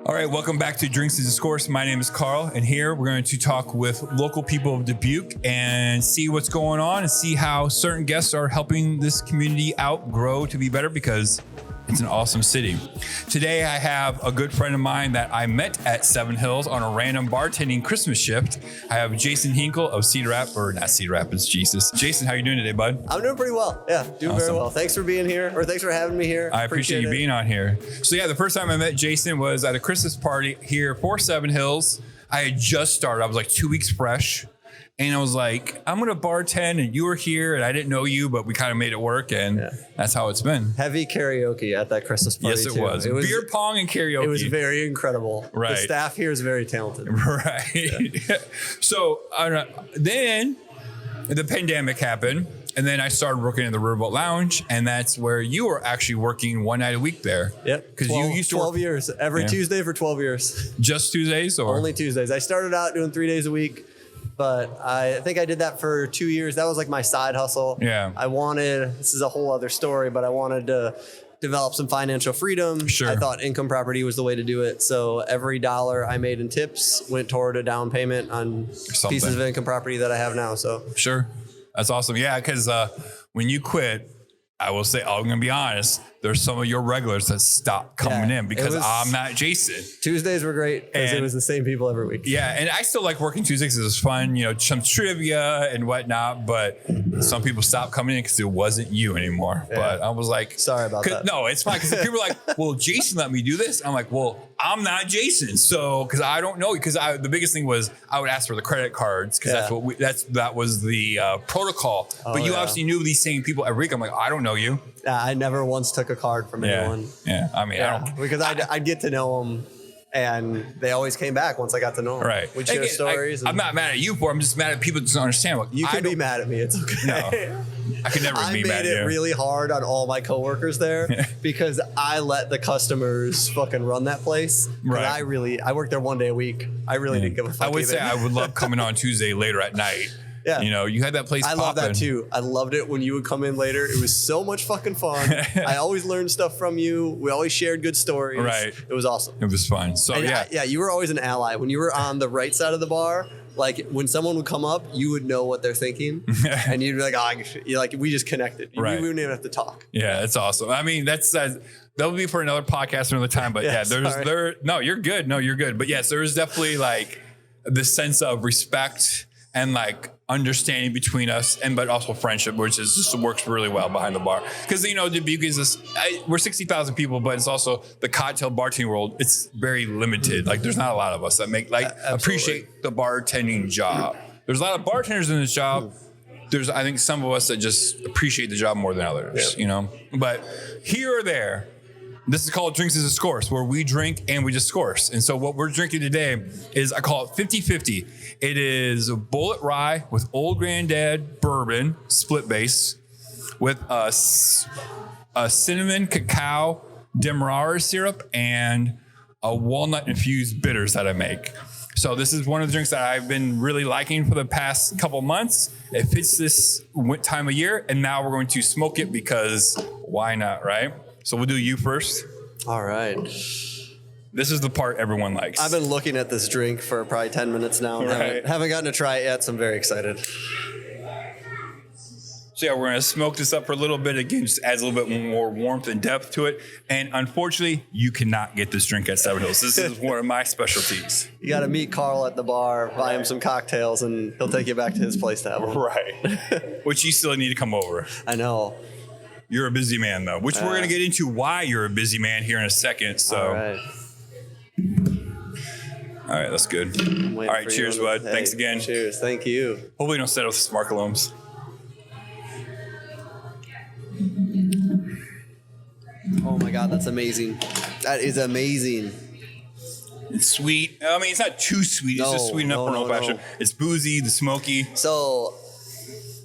All right, welcome back to Drinks Discourse. My name is Carl, and here we're going to talk with local people of Dubuque and see what's going on and see how certain guests are helping this community out grow to be better because it's an awesome city. Today, I have a good friend of mine that I met at Seven Hills on a random bartending Christmas shift. I have Jason Henkel of Cedar Rapids, or not Cedar Rapids, Jesus. Jason, how you doing today, bud? I'm doing pretty well. Yeah, doing very well. Thanks for being here, or thanks for having me here. I appreciate you being on here. So yeah, the first time I met Jason was at a Christmas party here for Seven Hills. I had just started. I was like 2 weeks fresh. And I was like, I'm going to bartend, and you were here, and I didn't know you, but we kind of made it work, and that's how it's been. Heavy karaoke at that Christmas party, Yes, it was. Beer pong and karaoke. It was very incredible. Right. The staff here is very talented. Right. Yeah. So then the pandemic happened, and then I started working at the Riverboat Lounge, and that's where you were actually working one night a week there. Yep. Because you used to 12 years. Every Tuesday for 12 years. Just Tuesdays? Or only Tuesdays. I started out doing 3 days a week. But I think I did that for 2 years. That was like my side hustle. Yeah. This is a whole other story, but I wanted to develop some financial freedom. Sure. I thought income property was the way to do it. So every dollar I made in tips went toward a down payment on pieces of income property that I have now. So sure. That's awesome. Yeah, because when you quit, I will say, I'm going to be honest, there's some of your regulars that stopped coming in because I'm not Jason. Tuesdays were great because it was the same people every week. Yeah, and I still like working Tuesdays. It was fun, some trivia and whatnot, but some people stopped coming in because it wasn't you anymore. Yeah. But I was like... Sorry about that. No, it's fine because people are like, well, Jason let me do this. I'm like, well, I'm not Jason. So, because I don't know, because the biggest thing was I would ask for the credit cards because that was the protocol. But you obviously knew these same people every week. I'm like, I don't know you. I never once took a card from anyone. Yeah, I mean, I don't, because I'd get to know them, and they always came back once I got to know them. Right. We'd share stories. I'm not mad at you for it. I'm just mad at people that don't understand. Like, you can be mad at me. It's okay. No, I could never be mad at you. I made it really hard on all my coworkers there because I let the customers fucking run that place. Right. I worked there 1 day a week. I really didn't give a fuck. I would say I would love coming on Tuesday later at night. Yeah. You had that place popping. I love that too. I loved it when you would come in later. It was so much fucking fun. I always learned stuff from you. We always shared good stories. Right. It was awesome. It was fun. So you were always an ally. When you were on the right side of the bar, like when someone would come up, you would know what they're thinking. And you'd be like, we just connected. We wouldn't even have to talk. Yeah, that's awesome. I mean, that'll be for another podcast another time. But no, you're good. No, you're good. But yes, there is definitely like this sense of respect and like understanding between us, but also friendship, which is just works really well behind the bar. Because Dubuque is we're 60,000 people, but it's also the cocktail bartending world. It's very limited. Like there's not a lot of us that make appreciate the bartending job. There's a lot of bartenders in this job. There's I think some of us that just appreciate the job more than others. But here or there. This is called Drinks Discourse, where we drink and we discourse. And so what we're drinking today is, I call it 50-50. It is a Bullet Rye with Old Granddad bourbon, split base, with a cinnamon cacao demerara syrup and a walnut-infused bitters that I make. So this is one of the drinks that I've been really liking for the past couple months. It fits this time of year, and now we're going to smoke it because why not, right? So we'll do you first. All right. This is the part everyone likes. I've been looking at this drink for probably 10 minutes now. Right. Haven't gotten to try it yet, so I'm very excited. So yeah, we're going to smoke this up for a little bit. Again, just adds a little bit more warmth and depth to it. And unfortunately, you cannot get this drink at Seven Hills. This is one of my specialties. You got to meet Carl at the bar, buy him some cocktails, and he'll take you back to his place to have them. Right. Which you still need to come over. I know. You're a busy man, though, which we're going to get into why you're a busy man here in a second. So, all right, that's good. All right, cheers, bud. Hey, thanks again. Cheers. Thank you. Hopefully, you don't set up with smart colognes. Oh my God, that's amazing. That is amazing. It's sweet. I mean, it's not too sweet. It's just sweet enough for an old fashioned. It's boozy, the smoky. So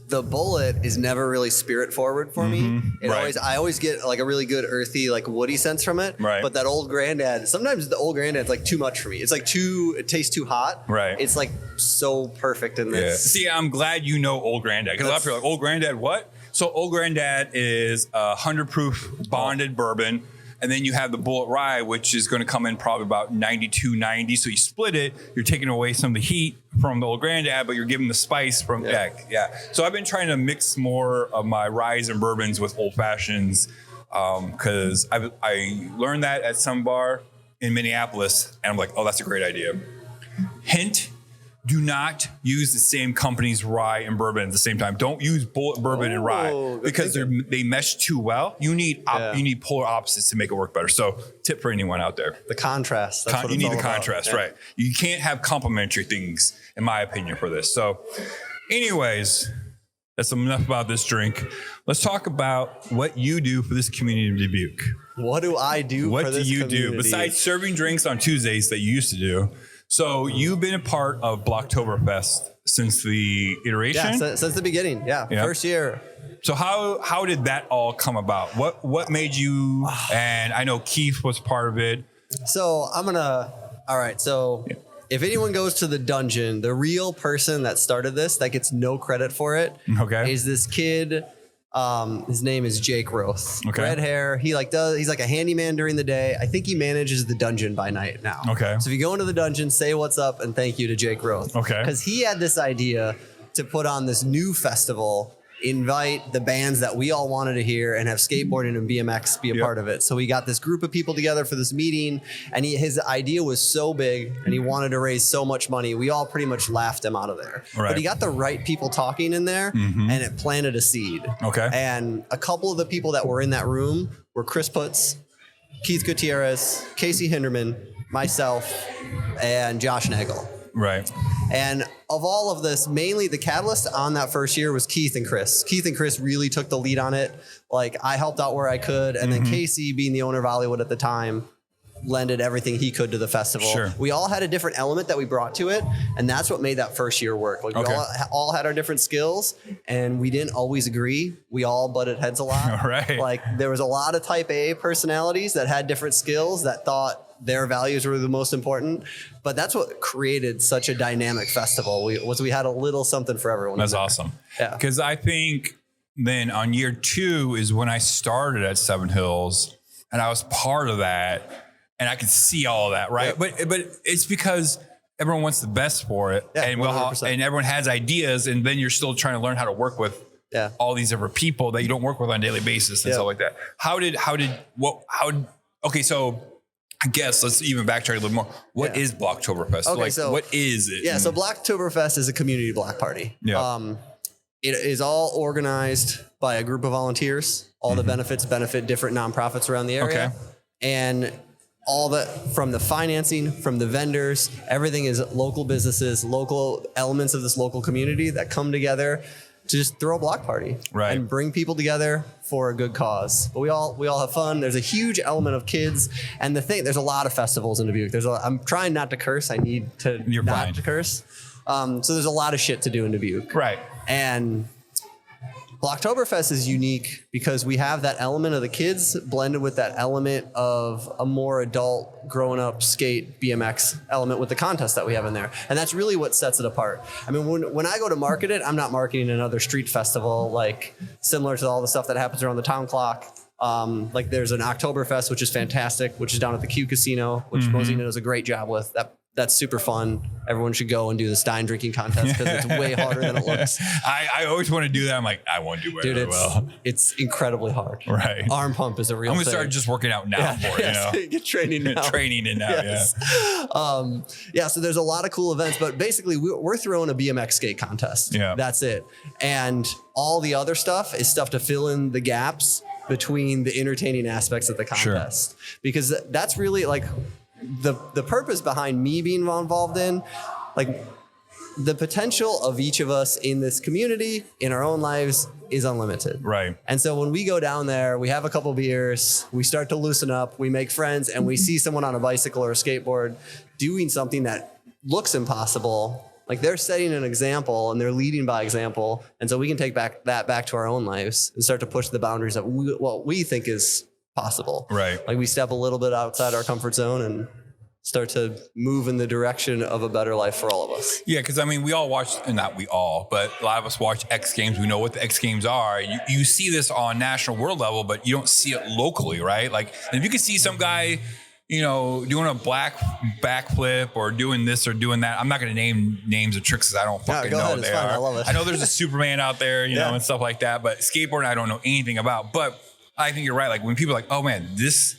the Bullet is never really spirit forward for me. I always get like a really good earthy, like woody sense from it. Right. But that Old Granddad, sometimes the Old Granddad's like too much for me. It's like it tastes too hot. Right. It's like so perfect in this. See, I'm glad you know Old Granddad because a lot of people are like, Old Granddad, what? So Old Granddad is a 100 proof bonded bourbon. And then you have the bullet rye, which is going to come in probably about 92, 90. So you split it, you're taking away some of the heat from the old granddad, but you're giving the spice from, yeah. So I've been trying to mix more of my ryes and bourbons with old fashions because I learned that at some bar in Minneapolis, and I'm like, oh, that's a great idea. Hint, do not use the same company's rye and bourbon at the same time. Don't use bullet bourbon and rye because they mesh too well. You need polar opposites to make it work better. So tip for anyone out there. The contrast. That's what you it's need all the contrast, about. right? You can't have complementary things, in my opinion, for this. So anyways, that's enough about this drink. Let's talk about what you do for this community of Dubuque. What do I do for this community? What do you do besides serving drinks on Tuesdays that you used to do? So you've been a part of Bloktoberfest since the iteration? Yeah, since the beginning. Yeah, first year. So how did that all come about? What made you, and I know Keith was part of it. So if anyone goes to the dungeon, the real person that started this, that gets no credit for it, is this kid. His name is Jake Roth. Red hair. He's like a handyman during the day. I think he manages the dungeon by night now. So if you go into the dungeon, say what's up and thank you to Jake Roth. Because he had this idea to put on this new festival, invite the bands that we all wanted to hear, and have skateboarding and BMX be a part of it. So we got this group of people together for this meeting, and his idea was so big and he wanted to raise so much money. We all pretty much laughed him out of there. But he got the right people talking in there, and it planted a seed. And a couple of the people that were in that room were Chris Putz, Keith Gutierrez, Casey Hinderman, myself, and Josh Nagel. And of all of this, mainly the catalyst on that first year was Keith and Chris. Keith and Chris really took the lead on it. Like, I helped out where I could. And then Casey, being the owner of Olliewood at the time, lended everything he could to the festival. We all had a different element that we brought to it. And that's what made that first year work. Like, we all had our different skills, and we didn't always agree. We all butted heads a lot. Like, there was a lot of type A personalities that had different skills that thought their values were the most important, but that's what created such a dynamic festival. We had a little something for everyone. That's awesome. Yeah. Because I think then on year 2 is when I started at Seven Hills, and I was part of that, and I could see all of that, right? But it's because everyone wants the best for it, and everyone has ideas, and then you're still trying to learn how to work with all these different people that you don't work with on a daily basis and stuff like that. So I guess let's even backtrack a little more. What is Bloktoberfest? What is it? So Bloktoberfest is a community block party. It is all organized by a group of volunteers. All the benefits benefit different nonprofits around the area. And from the financing, from the vendors, everything is local businesses, local elements of this local community that come together to just throw a block party and bring people together for a good cause. But we all have fun. There's a huge element of kids, and there's a lot of festivals in Dubuque. I'm trying not to curse. I need to not to curse. So there's a lot of shit to do in Dubuque. And Bloktoberfest is unique because we have that element of the kids blended with that element of a more adult, grown-up skate BMX element with the contest that we have in there. And that's really what sets it apart. I mean, when I go to market it, I'm not marketing another street festival like similar to all the stuff that happens around the town clock. Like there's an Oktoberfest, which is fantastic, which is down at the Q Casino, which Mosina does a great job with. That's super fun. Everyone should go and do the Stein drinking contest because it's way harder than it looks. I always want to do that. I'm like, I won't do it well. It's incredibly hard. Arm pump is a real thing. I'm going to start just working out now for it. Get training now. Training it now, so there's a lot of cool events, but basically we're throwing a BMX skate contest. That's it. And all the other stuff is stuff to fill in the gaps between the entertaining aspects of the contest. Because that's really like the purpose behind me being involved in, like, the potential of each of us in this community, in our own lives, is unlimited. And so when we go down there, we have a couple beers, we start to loosen up, we make friends, and we see someone on a bicycle or a skateboard doing something that looks impossible. Like, they're setting an example and they're leading by example. And so we can take that back to our own lives and start to push the boundaries of what we think is possible. Like, we step a little bit outside our comfort zone, and start to move in the direction of a better life for all of us. Yeah, because I mean, we all watch, and not we all, but a lot of us watch X Games. We know what the X Games are. You see this on national world level, but you don't see it locally, right? Like, if you can see some guy, you know, doing a backflip or doing this or doing that. I'm not going to name names of tricks because I don't fucking know ahead, what they fine. are. I love it. I know there's a Superman out there, you know, and stuff like that, but skateboarding I don't know anything about. But I think you're right. Like when people are like, oh man, this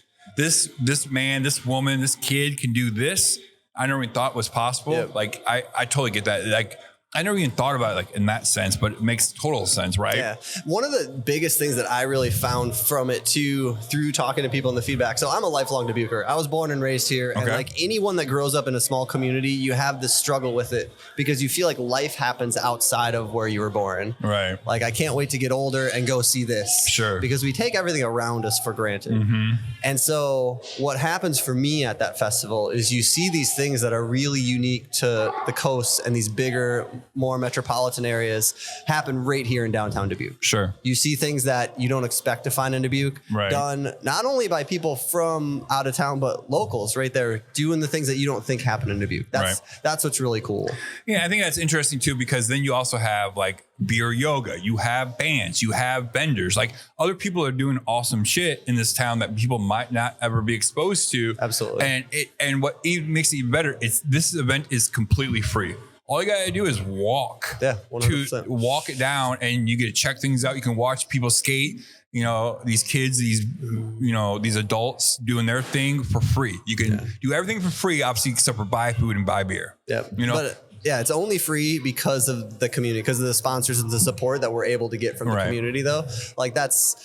man, this woman, this kid can do this, I never even thought was possible. Yep. Like I totally get that. Like I never even thought about it like in that sense, but it makes total sense, right? Yeah. One of the biggest things that I really found from it too, through talking to people in the feedback. So I'm a lifelong Dubuquer. I was born and raised here. And like anyone that grows up in a small community, you have this struggle with it because you feel like life happens outside of where you were born. Right. Like I can't wait to get older and go see this. Sure. Because we take everything around us for granted. Mm-hmm. And so what happens for me at that festival is you see these things that are really unique to the coast and these bigger, more metropolitan areas happen right here in downtown Dubuque. Sure. You see things that you don't expect to find in Dubuque done not only by people from out of town, but locals right there doing the things that you don't think happen in Dubuque. That's what's really cool. Yeah, I think that's interesting too, because then you also have like beer yoga, you have bands, you have vendors, like other people are doing awesome shit in this town that people might not ever be exposed to. Absolutely. And what even makes it even better is this event is completely free. All you gotta do is walk. Yeah, 100%. Walk it down, and you get to check things out. You can watch people skate. You know, these kids, these adults doing their thing for free. You can do everything for free, obviously, except for buy food and buy beer. Yeah, you know. But yeah, it's only free because of the community, because of the sponsors and the support that we're able to get from the community. Though, like that's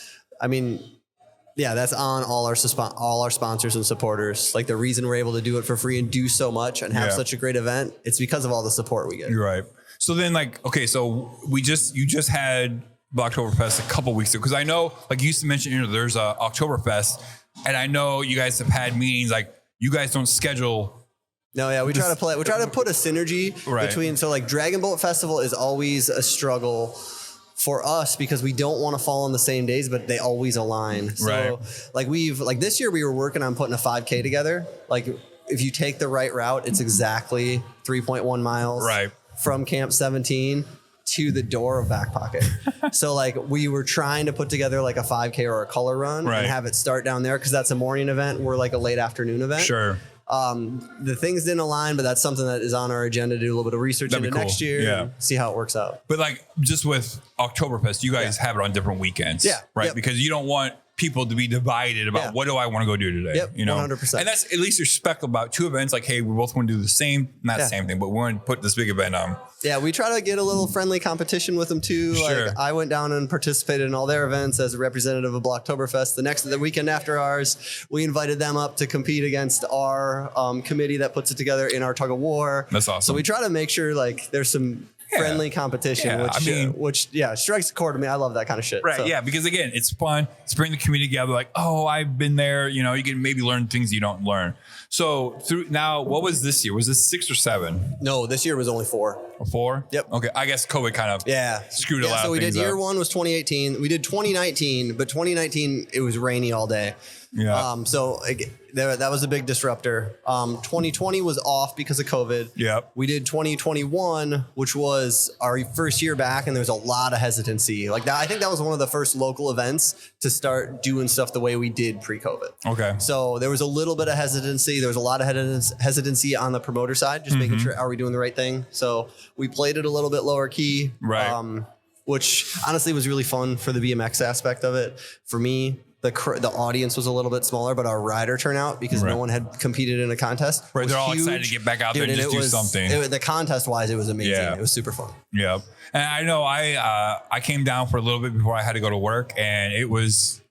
on all our sponsors and supporters. Like the reason we're able to do it for free and do so much and have such a great event, it's because of all the support we get. You're right. So then like, okay, so you just had Bloktoberfest a couple weeks ago. Cause I know, like you used to mention, you know, there's a Oktoberfest, and I know you guys have had meetings, like you guys don't schedule. No, yeah, we try to put a synergy between, so like Dragon Boat Festival is always a struggle for us because we don't want to fall on the same days, but they always align. So like this year we were working on putting a 5K together. Like if you take the right route, it's exactly 3.1 miles from Camp 17 to the door of Back Pocket. So like we were trying to put together like a 5K or a color run and have it start down there because that's a morning event. We're like a late afternoon event. Sure. The things didn't align, but that's something that is on our agenda to do a little bit of research into next year and see how it works out. But like just with Oktoberfest, you guys have it on different weekends, right? Because you don't want people to be divided about what do I want to go do today? You know, 100%. And that's at least respectful about two events. Like, hey, we both want to do the same, not the same thing, but we want to put this big event on. Yeah, we try to get a little friendly competition with them too. Sure. Like I went down and participated in all their events as a representative of Bloktoberfest. The weekend after ours, we invited them up to compete against our committee that puts it together in our tug of war. That's awesome. So we try to make sure like there's some friendly competition, which strikes a chord to me. I love that kind of shit. Right. So. Yeah. Because again, it's fun. It's bringing the community together. Like, oh, I've been there. You know, you can maybe learn things you don't learn. So what was this year? Was this 6 or 7? No, this year was only 4. 4? Yep. Okay. I guess COVID kind of screwed a lot of things up. So we did year 1 was 2018. We did 2019, but 2019, it was rainy all day. Yeah. So that was a big disruptor. 2020 was off because of COVID. Yep. We did 2021, which was our first year back, and there was a lot of hesitancy. Like that, I think that was one of the first local events to start doing stuff the way we did pre-COVID. Okay. So there was a little bit of hesitancy. There was a lot of hesitancy on the promoter side, just making sure, are we doing the right thing? So we played it a little bit lower key. Right. Which honestly was really fun for the BMX aspect of it. For me, the audience was a little bit smaller, but our rider turnout, because no one had competed in a contest. Right, they're all huge. excited to get back out there and just do something. The contest-wise, it was amazing. Yeah. It was super fun. Yeah. And I know I came down for a little bit before I had to go to work, and it was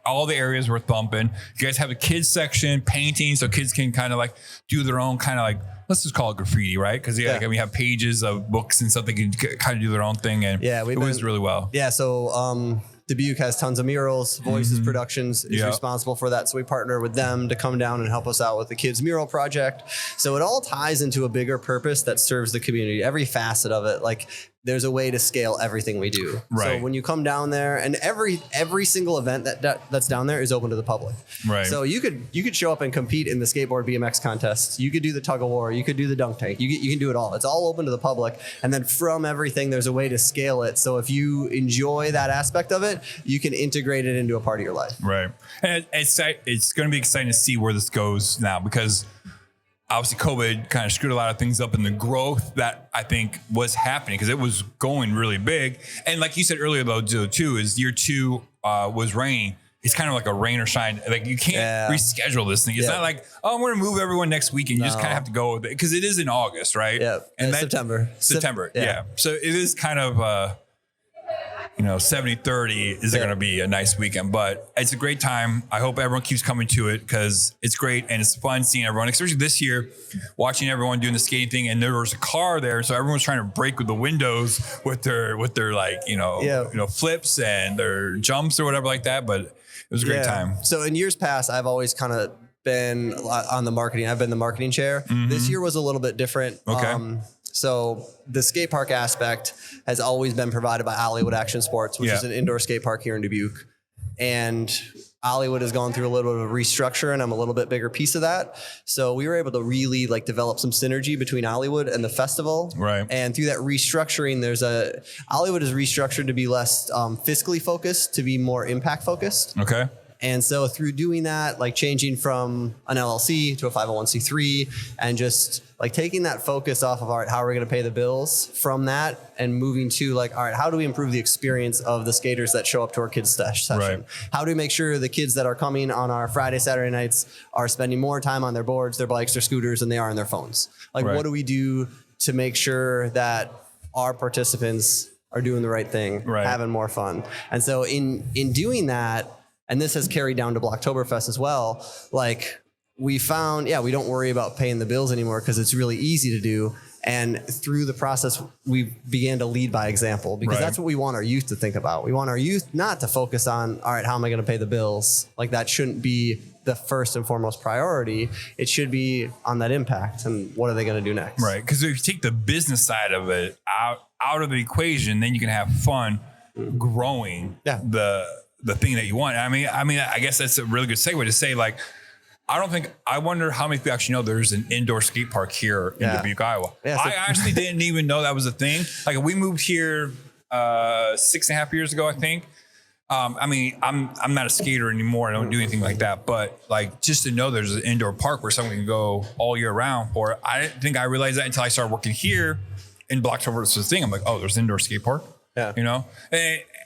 all the areas were thumping. You guys have a kids section, painting, so kids can kind of like do their own kind of like, let's just call it graffiti, right? Because we have pages of books and stuff they can kind of do their own thing, and it was really well. Yeah, so Dubuque has tons of murals. Voices Productions is responsible for that. So we partner with them to come down and help us out with the kids mural project. So it all ties into a bigger purpose that serves the community, every facet of it. Like there's a way to scale everything we do. Right. So when you come down there, and every single event that's down there is open to the public. Right. So you could show up and compete in the skateboard BMX contests. You could do the tug of war. You could do the dunk tank. You can do it all. It's all open to the public. And then from everything, there's a way to scale it. So if you enjoy that aspect of it, you can integrate it into a part of your life. Right. And it's going to be exciting to see where this goes now, because obviously COVID kind of screwed a lot of things up in the growth that I think was happening, because it was going really big. And like you said earlier, though, too, is year 2 was raining. It's kind of like a rain or shine. Like you can't reschedule this thing. It's not like, oh, I'm going to move everyone next week, and you just kind of have to go with it, because it is in August, right? Yeah. And September. Yeah. So it is kind of 70-30 is going to be a nice weekend, but it's a great time. I hope everyone keeps coming to it, because it's great and it's fun seeing everyone, especially this year, watching everyone doing the skating thing. And there was a car there, so everyone's trying to break with the windows with their like flips and their jumps or whatever like that. But it was a great time. So in years past, I've always kind of been on the marketing. I've been the marketing chair. Mm-hmm. This year was a little bit different. Okay. So the skate park aspect has always been provided by Olliewood Action Sports, which is an indoor skate park here in Dubuque. And Olliewood has gone through a little bit of restructure, and I'm a little bit bigger piece of that. So we were able to really develop some synergy between Olliewood and the festival. Right. And through that restructuring, Olliewood is restructured to be less fiscally focused, to be more impact focused. Okay. And so through doing that, changing from an LLC to a 501c3, and just taking that focus off of, all right, how are we going to pay the bills from that, and moving to all right, how do we improve the experience of the skaters that show up to our kids' session? Right. How do we make sure the kids that are coming on our Friday, Saturday nights are spending more time on their boards, their bikes, their scooters than they are on their phones? What do we do to make sure that our participants are doing the right thing, having more fun? And so in doing that, and this has carried down to Bloktoberfest as well, we found, we don't worry about paying the bills anymore, because it's really easy to do. And through the process, we began to lead by example, because that's what we want our youth to think about. We want our youth not to focus on, all right, how am I going to pay the bills? That shouldn't be the first and foremost priority. It should be on that impact, and what are they going to do next? Right. Because if you take the business side of it out of the equation, then you can have fun growing the thing that you want. I mean, I guess that's a really good segue to say, I wonder how many people actually know there's an indoor skate park here in Dubuque, Iowa. Yeah, I actually didn't even know that was a thing. We moved here 6.5 years ago, I think. I'm not a skater anymore. I don't do anything like that. But just to know there's an indoor park where someone can go all year round for, I didn't think I realized that until I started working here in Bloktoberfest thing. I'm like, oh, there's an indoor skate park. Yeah.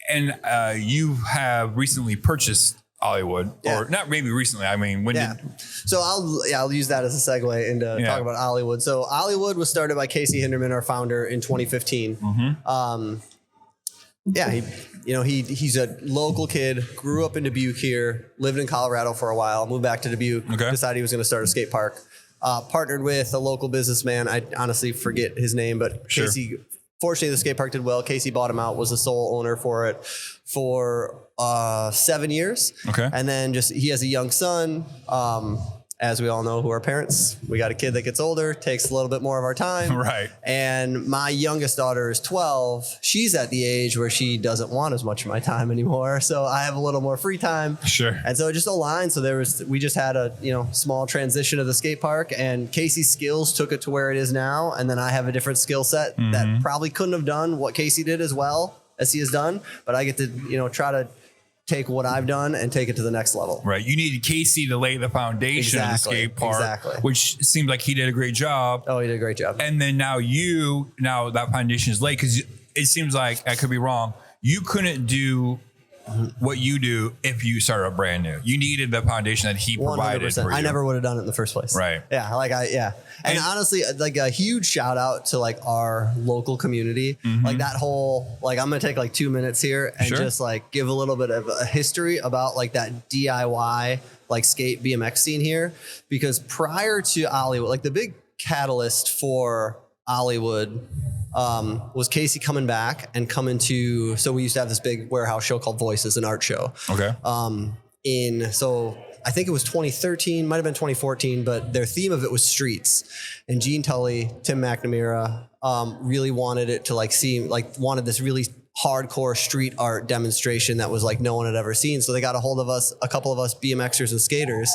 And you have recently purchased Olliewood, or not maybe recently. I mean, when did? So I'll use that as a segue into talk about Olliewood. So Olliewood was started by Casey Hinderman, our founder, in 2015. Mm-hmm. He's a local kid, grew up in Dubuque here, lived in Colorado for a while, moved back to Dubuque, decided he was going to start a skate park. Partnered with a local businessman. I honestly forget his name, but Casey. Fortunately, the skate park did well. Casey bought him out, was the sole owner for it for 7 years. Okay. And then he has a young son. As we all know, who are parents, we got a kid that gets older, takes a little bit more of our time. Right. And my youngest daughter is 12. She's at the age where she doesn't want as much of my time anymore. So I have a little more free time. Sure. And so it just aligned. So we just had a, small transition of the skate park, and Casey's skills took it to where it is now. And then I have a different skill set that probably couldn't have done what Casey did as well as he has done. But I get to, try to take what I've done and take it to the next level. Right. You needed Casey to lay the foundation of the skate park, which seemed like he did a great job. Oh, he did a great job. And then now that foundation is laid, because it seems like, I could be wrong, you couldn't do what you do if you started a brand new. You needed the foundation that he provided 100%. For you. I never would have done it in the first place. Right. Yeah. And honestly, a huge shout out to our local community. Mm-hmm. That whole, I'm going to take 2 minutes here and just give a little bit of a history about that DIY, skate BMX scene here. Because prior to Olliewood, the big catalyst for Olliewood was Casey coming back and coming to, so we used to have this big warehouse show called Voices, an art show. Okay. I think it was 2013, might have been 2014, but their theme of it was streets. And Gene Tully, Tim McNamara, really wanted it to like seem like wanted this really hardcore street art demonstration that was like no one had ever seen. So they got a hold of us, a couple of us BMXers and skaters,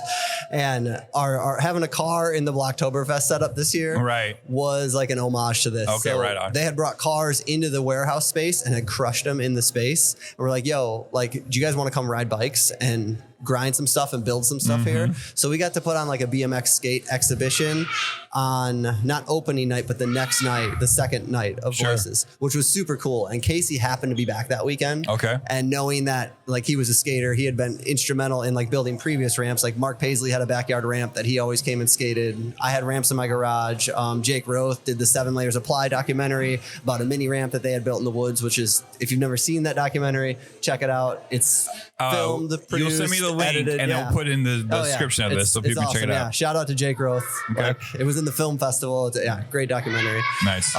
and are having a car in the Bloktoberfest setup this year was like an homage to this. Okay, so right on. They had brought cars into the warehouse space and had crushed them in the space. And we're like, yo, like, do you guys want to come ride bikes and grind some stuff and build some stuff here? So we got to put on like a BMX skate exhibition on not opening night, but the next night, the second night of Voices, which was super cool. And Casey happened to be back that weekend. And knowing that like he was a skater, he had been instrumental in like building previous ramps. Like Mark Paisley had a backyard ramp that he always came and skated. I had ramps in my garage. Jake Roth did the 7 Layers of Ply documentary about a mini ramp that they had built in the woods, which is, if you've never seen that documentary, check it out. It's filmed, produced, you'll send me the link edited, and I'll put in the description of this so people can check it out. Yeah, shout out to Jake Roth. Like, it was in the film festival. It's great documentary. Nice.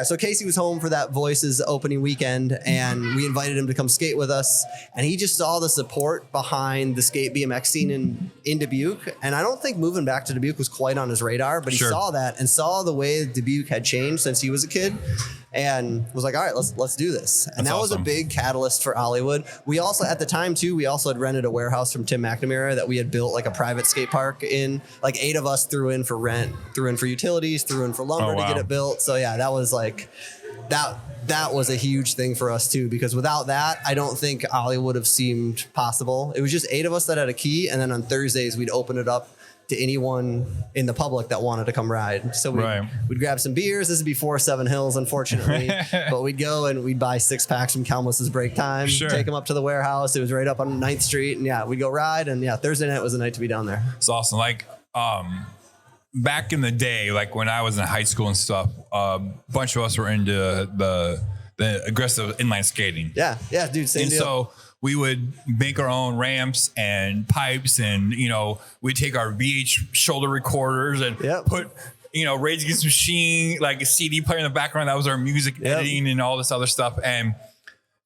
So Casey was home for that Voices opening weekend, and we invited him to come skate with us. And he just saw the support behind the skate BMX scene in Dubuque. And I don't think moving back to Dubuque was quite on his radar, but he saw that and saw the way Dubuque had changed since he was a kid, and was like, all right, let's do this. And that was a big catalyst for Olliewood. We also, at the time too, we also had rented a warehouse from Tim McNamara that we had built like a private skate park in. Like 8 of us threw in for rent, threw in for utilities, threw in for lumber to get it built. So yeah, that was like, that was a huge thing for us too, because without that, I don't think Ollie would have seemed possible. It was just 8 of us that had a key. And then on Thursdays, we'd open it up to anyone in the public that wanted to come ride. So we'd grab some beers. This is before 7 Hills, unfortunately, but we'd go and we'd buy 6 packs from Kelmus's Break Time, take them up to the warehouse. It was right up on 9th Street. And we'd go ride. And Thursday night was the night to be down there. It's awesome. Like, back in the day, like when I was in high school and stuff, a bunch of us were into the aggressive inline skating. Yeah, dude, same deal. So we would make our own ramps and pipes, and we'd take our VH shoulder recorders and put Rage Against the Machine, like a CD player in the background. That was our music editing and all this other stuff. And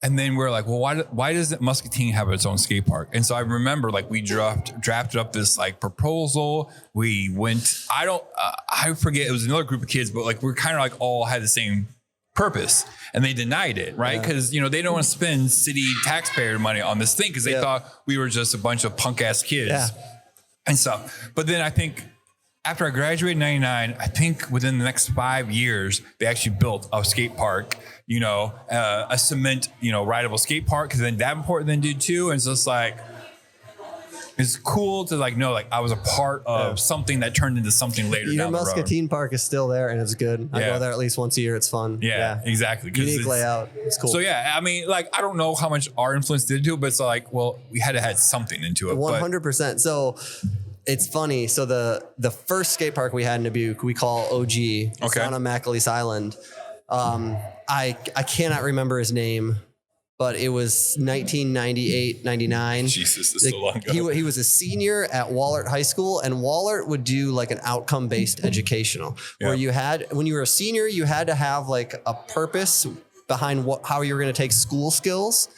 then we're like, well, why doesn't Muscatine have its own skate park? And so I remember like we drafted up this like proposal. We went, I forget, it was another group of kids, but like we're kind of like all had the same purpose, and they denied it, right? Because they don't want to spend city taxpayer money on this thing because they thought we were just a bunch of punk ass kids and stuff. But then I think after I graduated in 99, I think within the next 5 years, they actually built a skate park, a cement, rideable skate park, because then Davenport then did too. And so it's like, it's cool to like know like I was a part of something that turned into something later. Your down the road. Muscatine Park is still there and it's good. I go there at least once a year. It's fun. Yeah. Exactly. Unique layout. It's cool. So I mean, like I don't know how much our influence did into it, but it's like, well, we had to have something into it. 100%. So it's funny. So the first skate park we had in Dubuque, we call OG. It's down on McAleese Island. I cannot remember his name, but it was 1998, 99. Jesus, this is so long ago. He was a senior at Wahlert High School, and Wahlert would do like an outcome-based educational where when you were a senior, you had to have like a purpose behind how you were going to take school skills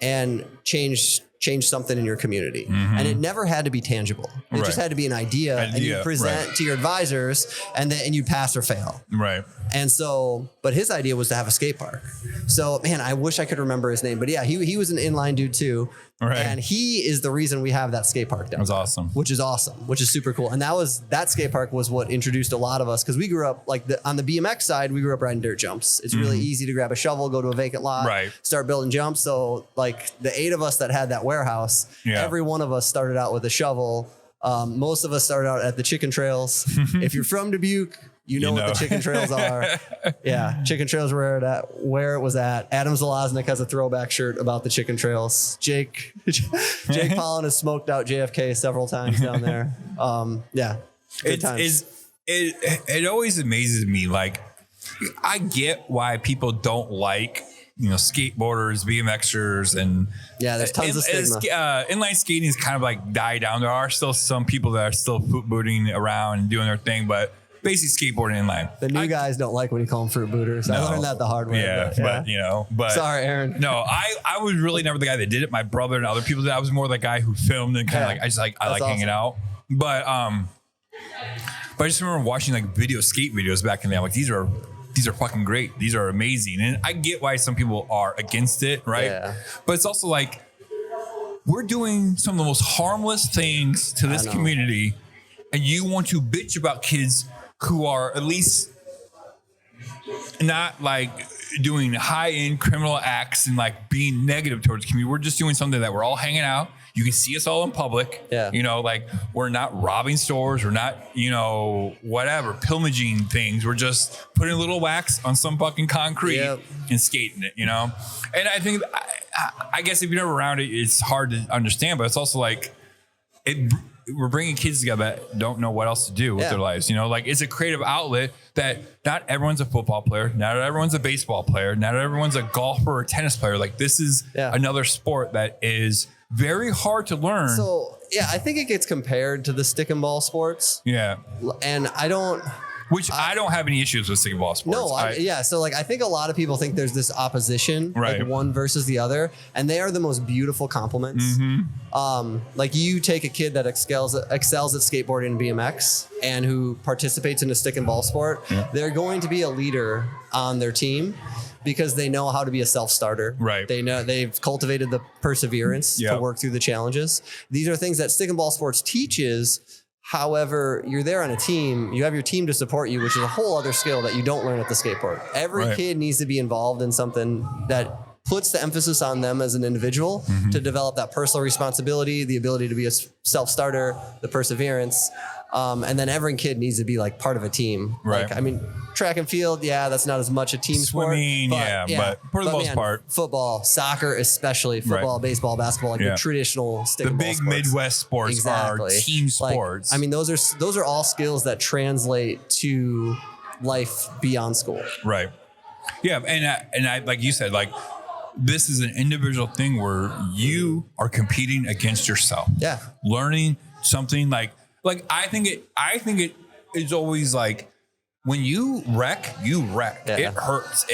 and change something in your community. And it never had to be tangible. It just had to be an idea and you present to your advisors and you pass or fail. Right. And so, but his idea was to have a skate park. So man, I wish I could remember his name, but he was an inline dude too. Right. And he is the reason we have that skate park down. That's awesome. Which is super cool. And that skate park was what introduced a lot of us, because we grew up like on the BMX side, we grew up riding dirt jumps. It's really easy to grab a shovel, go to a vacant lot, start building jumps. So like the 8 of us that had that warehouse, every one of us started out with a shovel. Most of us started out at the chicken trails. If you're from Dubuque, you know what the chicken trails are. Chicken trails were where it was at. Adam Zalaznik has a throwback shirt about the chicken trails. Jake Pollan has smoked out JFK several times down there. Good times. It always amazes me. Like, I get why people don't like skateboarders, BMXers, and there's tons of stigma. Inline skating is kind of like died down. There are still some people that are still foot booting around and doing their thing, but basically skateboarding in line. The new guys don't like when you call them fruit booters. I learned that the hard way. But sorry, Aaron. No, I was really never the guy that did it. My brother and other people did. I was more the guy who filmed and kind of I like hanging out. But I just remember watching like skate videos back in the day. I'm like, these are fucking great. These are amazing. And I get why some people are against it, right? Yeah. But it's also like, we're doing some of the most harmless things to this community, and you want to bitch about kids who are at least not like doing high-end criminal acts and like being negative towards the community. We're just doing something that we're all hanging out. You can see us all in public. Yeah. You know, like we're not robbing stores. We're not, whatever, pillaging things. We're just putting a little wax on some fucking concrete and skating it, And I think, I guess if you're never around it, it's hard to understand, but it's also like we're bringing kids together that don't know what else to do with their lives. Like it's a creative outlet that not everyone's a football player. Not everyone's a baseball player. Not everyone's a golfer or tennis player. Like this is another sport that is very hard to learn. So I think it gets compared to the stick and ball sports. Yeah. And I don't have any issues with stick and ball sports. No, so like I think a lot of people think there's this opposition, like one versus the other, and they are the most beautiful complements. Mm-hmm. Like you take a kid that excels at skateboarding and BMX and who participates in a stick and ball sport, they're going to be a leader on their team because they know how to be a self-starter. Right. They know they've cultivated the perseverance to work through the challenges. These are things that stick and ball sports teaches. However, you're there on a team, you have your team to support you, which is a whole other skill that you don't learn at the skateboard. Every kid needs to be involved in something that puts the emphasis on them as an individual to develop that personal responsibility, the ability to be a self-starter, the perseverance. And then every kid needs to be like part of a team. Right. Like, I mean, track and field, that's not as much a team Swimming, sport. But for the most part. Football, soccer especially, football, baseball, basketball, like the traditional stick and ball sports. The big Midwest sports are team sports. Like, I mean, those are all skills that translate to life beyond school. Right. Yeah, and I like you said, like this is an individual thing where you are competing against yourself. Yeah. Learning something like I think it is always like when you wreck. Yeah. It hurts.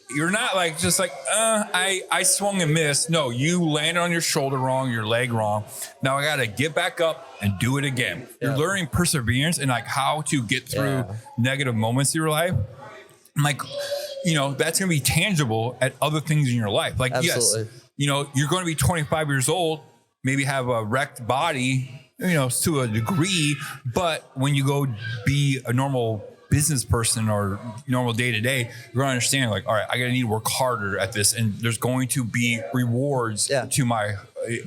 You're not like just like I swung and missed. No, you landed on your shoulder wrong, your leg wrong. Now I gotta get back up and do it again. Yeah. You're learning perseverance and like how to get through negative moments in your life. Like, that's gonna be tangible at other things in your life. Like absolutely. Yes, you're gonna be 25 years old, maybe have a wrecked body, to a degree, but when you go be a normal business person or normal day to day, you're going to understand like, all right, I need to work harder at this. And there's going to be rewards to my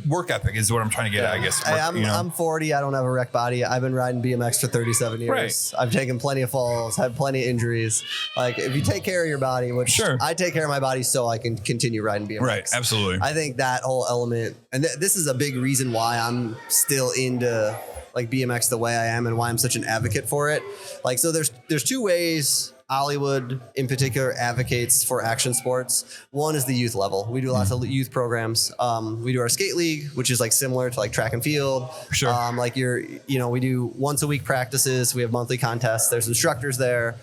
work ethic is what I'm trying to get at, I guess. I'm 40. I don't have a wrecked body. I've been riding BMX for 37 years. Right. I've taken plenty of falls, had plenty of injuries. Like if you take care of your body, which I take care of my body so I can continue riding BMX. Right. Absolutely. I think that whole element, and this is a big reason why I'm still into like BMX the way I am and why I'm such an advocate for it. Like, so there's two ways Olliewood in particular advocates for action sports. One is the youth level. We do lots of youth programs. We do our skate league, which is like similar to like track and field. Sure. We do once a week practices. We have monthly contests. There's instructors there.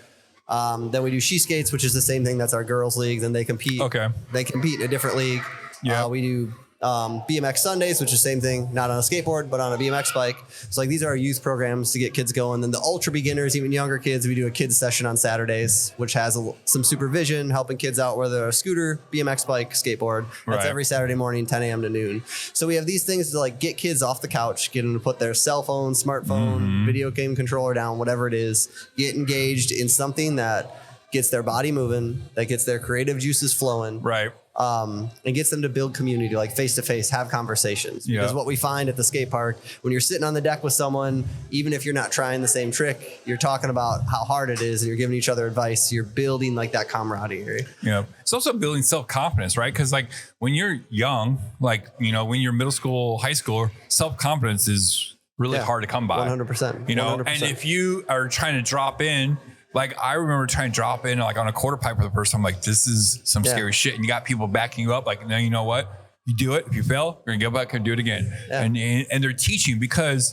Then we do She Skates, which is the same thing. That's our girls league. Then they compete. Okay. They compete in a different league. Yeah. We do BMX Sundays, which is the same thing, not on a skateboard, but on a BMX bike. So like these are our youth programs to get kids going. Then the ultra beginners, even younger kids, we do a kids session on Saturdays, which has some supervision, helping kids out, whether a scooter, BMX bike, skateboard. That's every Saturday morning, 10 a.m. to noon. So we have these things to like get kids off the couch, get them to put their cell phone, smartphone, video game controller down, whatever it is, get engaged in something that gets their body moving, that gets their creative juices flowing. Right. And gets them to build community, like face to face, have conversations. Because what we find at the skate park, when you're sitting on the deck with someone, even if you're not trying the same trick, you're talking about how hard it is and you're giving each other advice. You're building like that camaraderie. Yeah. It's also building self-confidence, right? Because like when you're young, like, when you're middle school, high school, self-confidence is really hard to come by. 100%. 100%. And if you are trying to drop in, like I remember trying to drop in like on a quarter pipe for the first time, like this is some scary shit. And you got people backing you up. Like, no, you know what? You do it. If you fail, you're gonna go back and do it again. Yeah. And they're teaching because,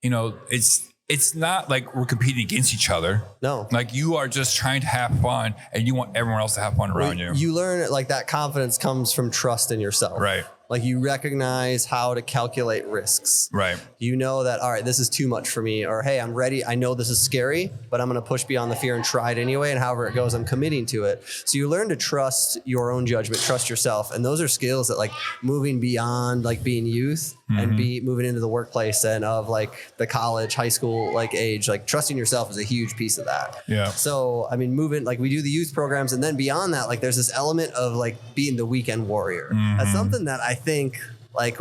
it's it's not like we're competing against each other. No. Like you are just trying to have fun and you want everyone else to have fun around you. You learn like that confidence comes from trust in yourself. Right. Like you recognize how to calculate risks. Right. You know that, all right, this is too much for me, or hey, I'm ready. I know this is scary, but I'm going to push beyond the fear and try it anyway. And however it goes, I'm committing to it. So you learn to trust your own judgment, trust yourself. And those are skills that like moving beyond like being youth and moving into the workplace and of like the college, high school, like age, like trusting yourself is a huge piece of that. Yeah. So, I mean, moving, like we do the youth programs, and then beyond that, like there's this element of like being the weekend warrior. That's something that I think like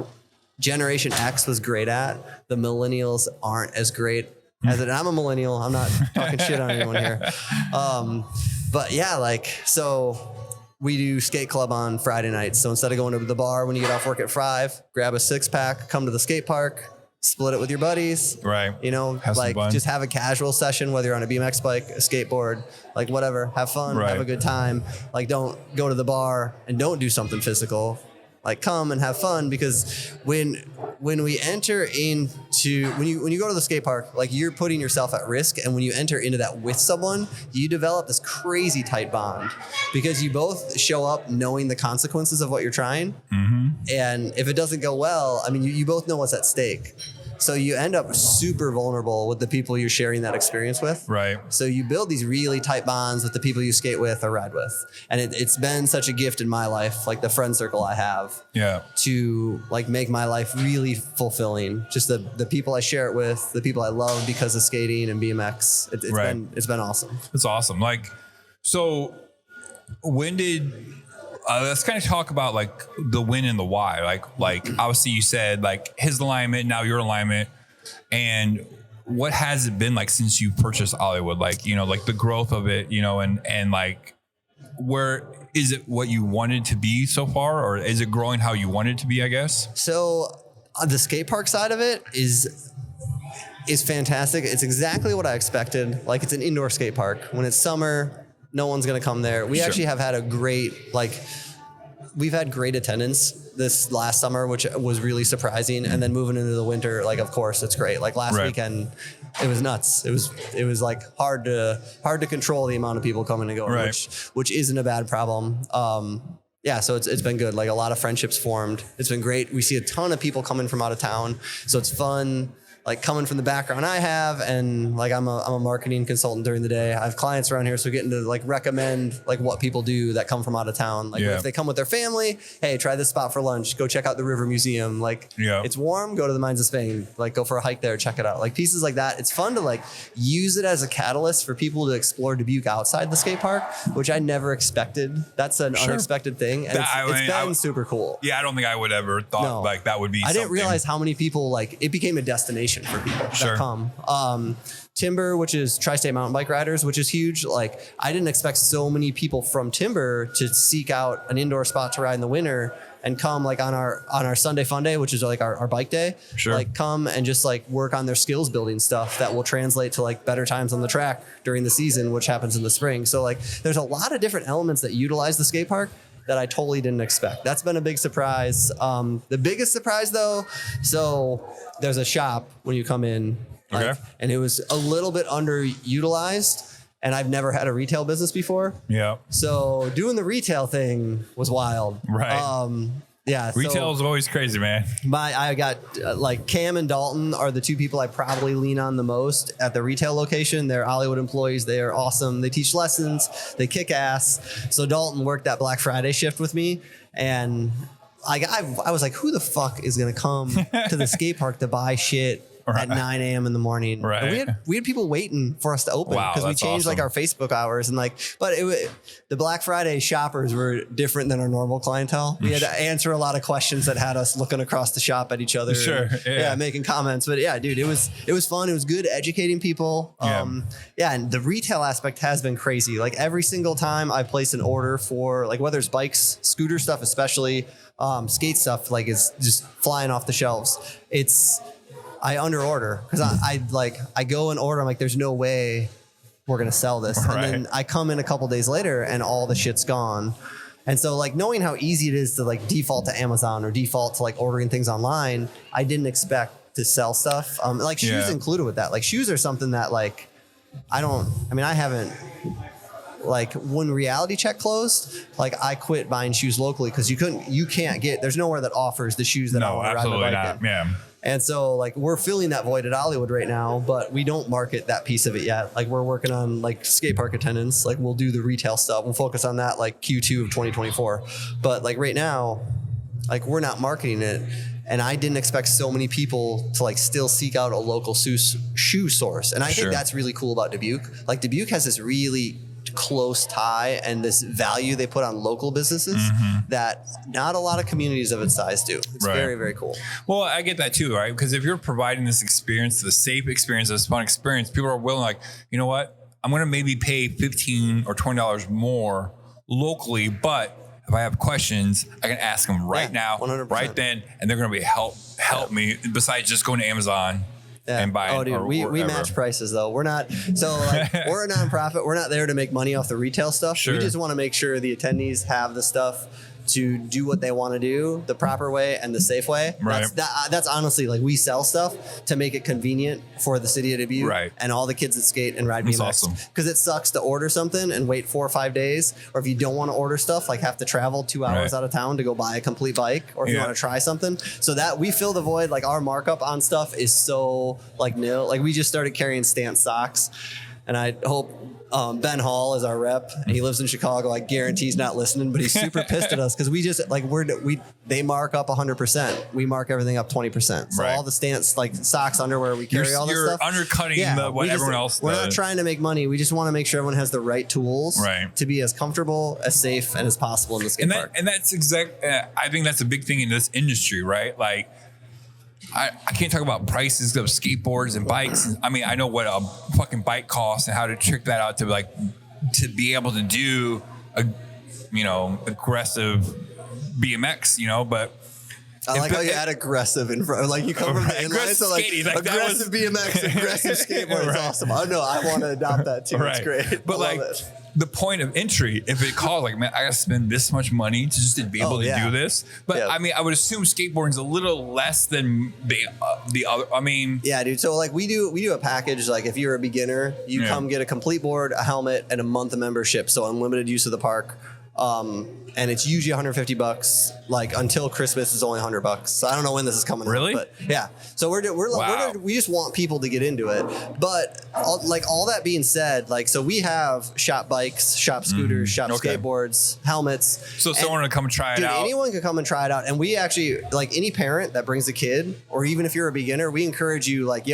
Generation X was great at. The millennials aren't as great as it. I'm a millennial. I'm not talking shit on anyone here. But yeah, like, so we do skate club on Friday nights. So instead of going to the bar when you get off work at 5, grab a 6-pack, come to the skate park, split it with your buddies. Right. You know, like just have a casual session, whether you're on a BMX bike, a skateboard, like whatever, have fun, have a good time. Like don't go to the bar and don't do something physical. Like come and have fun, because when we enter into, when you go to the skate park, like you're putting yourself at risk. And when you enter into that with someone, you develop this crazy tight bond because you both show up knowing the consequences of what you're trying. And if it doesn't go well, I mean, you both know what's at stake. So you end up super vulnerable with the people you're sharing that experience with. Right. So you build these really tight bonds with the people you skate with or ride with. And it's been such a gift in my life, like the friend circle I have. Yeah. To like make my life really fulfilling. Just the people I share it with, the people I love because of skating and BMX. It's been awesome. It's awesome. Like, so when did... let's kind of talk about like the when and the why. Like obviously you said like his alignment, now your alignment, and what has it been like since you purchased Olliewood? Like, you know, like the growth of it, you know, and like where is it what you wanted to be so far, or is it growing how you wanted to be, I guess? So the skate park side of it is fantastic. It's exactly what I expected. Like it's an indoor skate park. When it's summer, no one's going to come there. We actually have had a great, we've had great attendance this last summer, which was really surprising. And then moving into the winter, like, of course, it's great. Like last weekend, it was nuts. It was like hard to control the amount of people coming and going, which isn't a bad problem. Yeah, so it's been good. Like a lot of friendships formed. It's been great. We see a ton of people coming from out of town. So it's fun. Like coming from the background I have, and like I'm a marketing consultant during the day. I have clients around here, so getting to like recommend like what people do that come from out of town. Like if they come with their family, hey, try this spot for lunch. Go check out the River Museum. Like it's warm. Go to the Mines of Spain. Like go for a hike there. Check it out. Like pieces like that. It's fun to like use it as a catalyst for people to explore Dubuque outside the skate park, which I never expected. That's an unexpected thing, and it's been super cool. Yeah, I don't think I would ever thought like that would be. I didn't realize how many people like it became a destination for people that come. Timber, which is tri-state mountain bike riders, which is huge. Like I didn't expect so many people from Timber to seek out an indoor spot to ride in the winter and come like on our Sunday fun day, which is like our bike day, like come and just like work on their skills building stuff that will translate to like better times on the track during the season, which happens in the spring. So like there's a lot of different elements that utilize the skate park that I totally didn't expect. That's been a big surprise. The biggest surprise though, so there's a shop when you come in, and it was a little bit underutilized, and I've never had a retail business before. Yeah. So doing the retail thing was wild. Right. Yeah. Retail is always crazy, man. I got like Cam and Dalton are the two people I probably lean on the most at the retail location. They're Olliewood employees. They are awesome. They teach lessons. They kick ass. So Dalton worked that Black Friday shift with me, and I was like, who the fuck is going to come to the skate park to buy shit at 9 a.m. in the morning? Right. And we had people waiting for us to open because we changed like our Facebook hours and like, but the Black Friday shoppers were different than our normal clientele. We had to answer a lot of questions that had us looking across the shop at each other. Sure. And, making comments. But yeah, dude, it was fun. It was good educating people. And the retail aspect has been crazy. Like every single time I place an order for like whether it's bikes, scooter stuff, especially skate stuff, like is just flying off the shelves. I under order because I go and order. I'm like, there's no way we're going to sell this. And then I come in a couple days later and all the shit's gone. And so like knowing how easy it is to like default to Amazon or default to like ordering things online, I didn't expect to sell stuff. Like shoes included with that. Like shoes are something that like I haven't. Like when Reality Check closed, like I quit buying shoes locally because there's nowhere that offers the shoes that I want to ride my bike in. Yeah. And so like we're filling that void at Olliewood right now, but we don't market that piece of it yet. Like we're working on like skate park attendance. Like we'll do the retail stuff. We'll focus on that like Q2 of 2024. But like right now, like we're not marketing it. And I didn't expect so many people to like still seek out a local shoe source. And I think that's really cool about Dubuque. Like Dubuque has this really close tie and this value they put on local businesses that not a lot of communities of its size do. It's very, very cool. Well, I get that too, right? Because if you're providing this experience, the safe experience, this fun experience, people are willing, like, you know what? I'm going to maybe pay $15 or $20 more locally, but if I have questions, I can ask them right now, 100%. Right then, and they're going to be help me besides just going to Amazon. Yeah. And buy. Oh, dude, we match prices though. We're not we're a nonprofit. We're not there to make money off the retail stuff. We just want to make sure the attendees have the stuff to do what they want to do the proper way and the safe way. Right. That's honestly like we sell stuff to make it convenient for the city of Dubuque and all the kids that skate and ride BMX. Awesome. Because it sucks to order something and wait 4 or 5 days, or if you don't want to order stuff, like have to travel 2 hours out of town to go buy a complete bike, or if you want to try something. So that we fill the void. Like our markup on stuff is so like nil. Like we just started carrying Stance socks, and I hope. Ben Hall is our rep, and he lives in Chicago. I guarantee he's not listening, but he's super pissed at us because we just like they mark up 100%. We mark everything up 20%. So all the Stance like socks, underwear, we carry all this stuff. You're undercutting what everyone else does. We're not trying to make money. We just want to make sure everyone has the right tools to be as comfortable, as safe, and as possible in the skate park. And that's I think that's a big thing in this industry, right? Like. I can't talk about prices of skateboards and bikes. I mean, I know what a fucking bike costs and how to trick that out to be able to do aggressive BMX, but I like how you add aggressive in front. Like you come from the inline, so like aggressive BMX, aggressive skateboard is awesome. I know I want to adopt that too. It's great. But like the point of entry, if it costs like, man, I got to spend this much money to be able to do this. But I mean, I would assume skateboarding's a little less than the other. I mean, yeah, dude. So like we do a package. Like if you're a beginner, you come get a complete board, a helmet, and a month of membership. So unlimited use of the park. And it's usually $150. Like until Christmas is only $100. So I don't know when this is coming. Really? Out, but yeah. So we just want people to get into it. But all that being said, like so we have shop bikes, shop scooters, shop skateboards, helmets. So someone to come try it out. Anyone can come and try it out. And we actually like any parent that brings a kid, or even if you're a beginner, we encourage you like,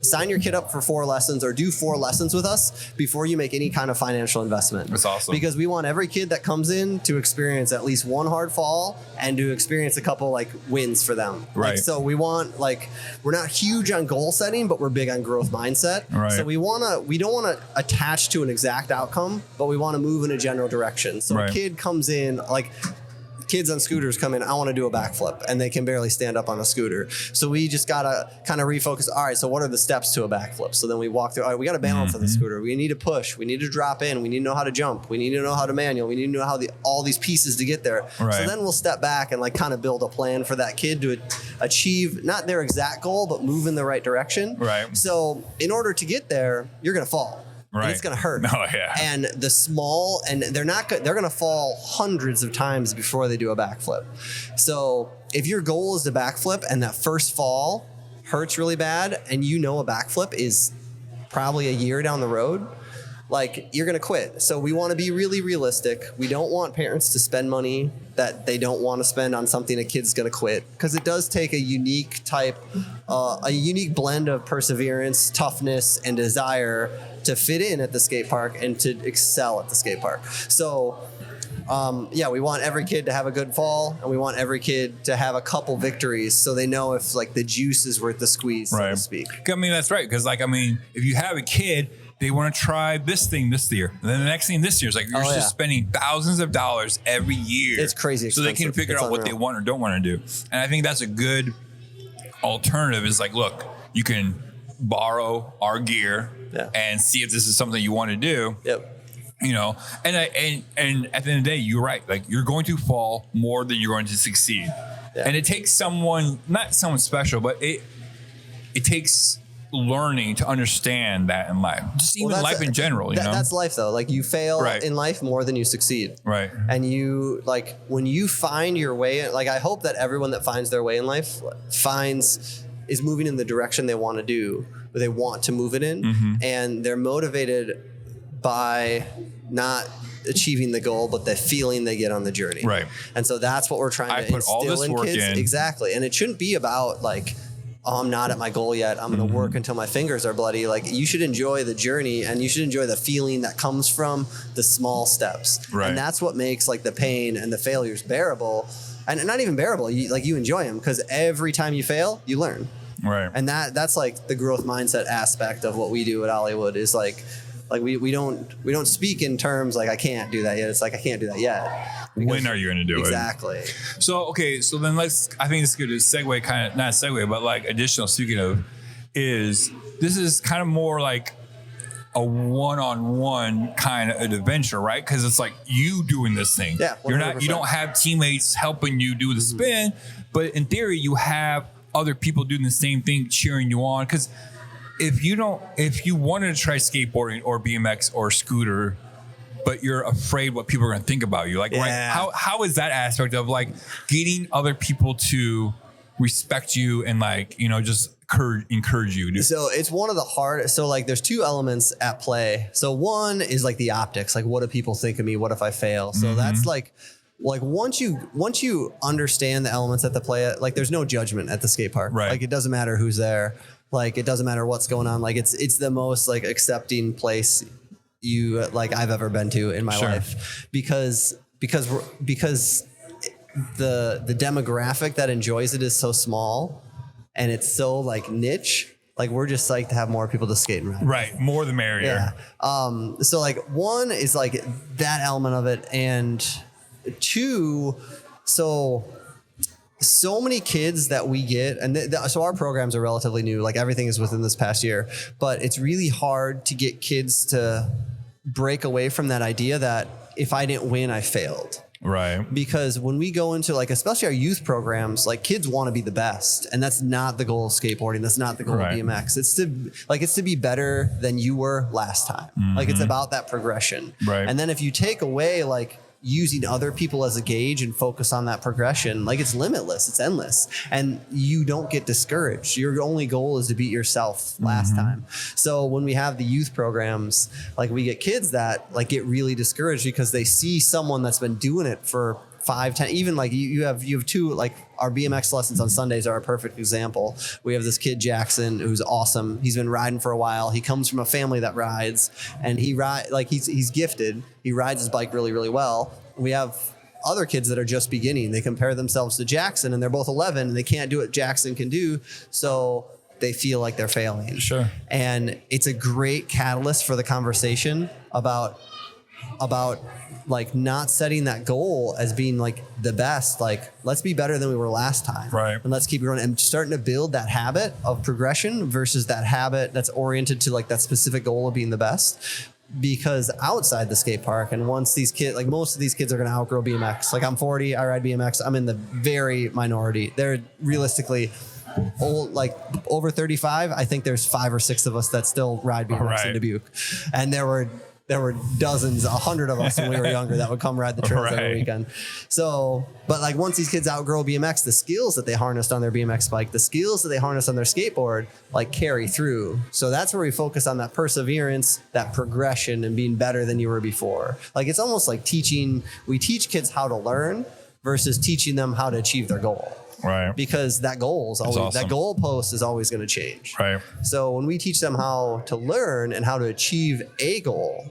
sign your kid up for 4 lessons or do 4 lessons with us before you make any kind of financial investment. That's awesome. Because we want every kid that comes in to experience at least one hard fall and to experience a couple like wins for them. Right. Like, so we want we're not huge on goal setting, but we're big on growth mindset. Right. So we don't want to attach to an exact outcome, but we want to move in a general direction. So a kid comes in like. Kids on scooters come in, I want to do a backflip, and they can barely stand up on a scooter. So we just got to kind of refocus. All right, so what are the steps to a backflip? So then we walk through, all right, we got to balance on the scooter. We need to push. We need to drop in. We need to know how to jump. We need to know how to manual. We need to know how all these pieces to get there. Right. So then we'll step back and like kind of build a plan for that kid to achieve not their exact goal, but move in the right direction. Right. So in order to get there, you're going to fall. Right. And it's going to hurt. Oh, yeah. And they're going to fall hundreds of times before they do a backflip. So if your goal is to backflip and that first fall hurts really bad and a backflip is probably a year down the road, like you're going to quit. So we want to be really realistic. We don't want parents to spend money that they don't want to spend on something a kid's going to quit, because it does take a unique blend of perseverance, toughness, and desire to fit in at the skate park and to excel at the skate park. So we want every kid to have a good fall, and we want every kid to have a couple victories so they know if like the juice is worth the squeeze, so to speak. I mean, that's right. Because if you have a kid, they want to try this thing this year, and then the next thing this year is like you're just spending thousands of dollars every year. It's crazy expensive. So they can figure out what they want or don't want to do. And I think that's a good alternative. Is like, look, you can borrow our gear and see if this is something you want to do. Yep. And at the end of the day, you're right. Like you're going to fall more than you're going to succeed. Yeah. And it takes not someone special, but it takes learning to understand that in life, just even life in general, that's life though. Like you fail in life more than you succeed. Right. And you like when you find your way, like I hope that everyone that finds their way in life is moving in the direction they want to do, or they want to move it in. And they're motivated by not achieving the goal, but the feeling they get on the journey. Right. And so that's what we're trying to instill in kids. Exactly. And it shouldn't be about like, oh, I'm not at my goal yet. I'm going to work until my fingers are bloody. Like you should enjoy the journey, and you should enjoy the feeling that comes from the small steps. Right. And that's what makes like the pain and the failures bearable, and not even bearable. You enjoy them because every time you fail, you learn. Right. And that's like the growth mindset aspect of what we do at Olliewood is like we don't speak in terms like I can't do that yet. It's like I can't do that yet. When are you going to do it? Exactly. So then I think it's good to segue, kind of not a segue, but like additional speaking of this is kind of more like a one-on-one kind of adventure, right? Because it's like you doing this thing. Yeah, 100%. You don't have teammates helping you do the spin, but in theory you have other people doing the same thing, cheering you on. Because if you wanted to try skateboarding or BMX or scooter, but you're afraid what people are going to think about you, like, right? How is that aspect of like getting other people to respect you and like, just encourage you? So it's one of the hardest. So like there's two elements at play. So one is like the optics, like what do people think of me? What if I fail? So that's like once you understand the elements at the play, like there's no judgment at the skate park. Right. Like it doesn't matter who's there. Like it doesn't matter what's going on. Like it's the most like accepting place I've ever been to in my life because the demographic that enjoys it is so small and it's so like niche. Like we're just psyched to have more people to skate around. Right. More the merrier. Yeah. So like one is like that element of it, and two, so many kids that we get, and so our programs are relatively new, like everything is within this past year, but it's really hard to get kids to break away from that idea that if I didn't win, I failed. Right. Because when we go into like, especially our youth programs, like kids want to be the best, and that's not the goal of skateboarding. That's not the goal of BMX. It's to be better than you were last time. Like it's about that progression. Right. And then if you take away like using other people as a gauge and focus on that progression, like it's limitless, it's endless, and you don't get discouraged. Your only goal is to beat yourself last time. So when we have the youth programs, like we get kids that like get really discouraged because they see someone that's been doing it for 5, 10, even like you have two, like our BMX lessons on Sundays are a perfect example. We have this kid, Jackson, who's awesome. He's been riding for a while. He comes from a family that rides, and he's gifted. He rides his bike really, really well. We have other kids that are just beginning. They compare themselves to Jackson, and they're both 11 and they can't do what Jackson can do. So they feel like they're failing. Sure. And it's a great catalyst for the conversation about like not setting that goal as being like the best. Like let's be better than we were last time. Right. And let's keep growing and starting to build that habit of progression versus that habit that's oriented to like that specific goal of being the best. Because outside the skate park, and once these kids, like most of these kids are going to outgrow BMX. Like I'm 40, I ride BMX. I'm in the very minority. They're realistically old, like over 35. I think there's 5 or 6 of us that still ride BMX in Dubuque. And there were dozens, 100 of us when we were younger that would come ride the trails every weekend. So, but like once these kids outgrow BMX, the skills that they harnessed on their BMX bike, the skills that they harness on their skateboard, like carry through. So that's where we focus on that perseverance, that progression, and being better than you were before. Like it's almost like we teach kids how to learn versus teaching them how to achieve their goal. Right. Because that goal is always, that goal post is always going to change. Right. So when we teach them how to learn and how to achieve a goal,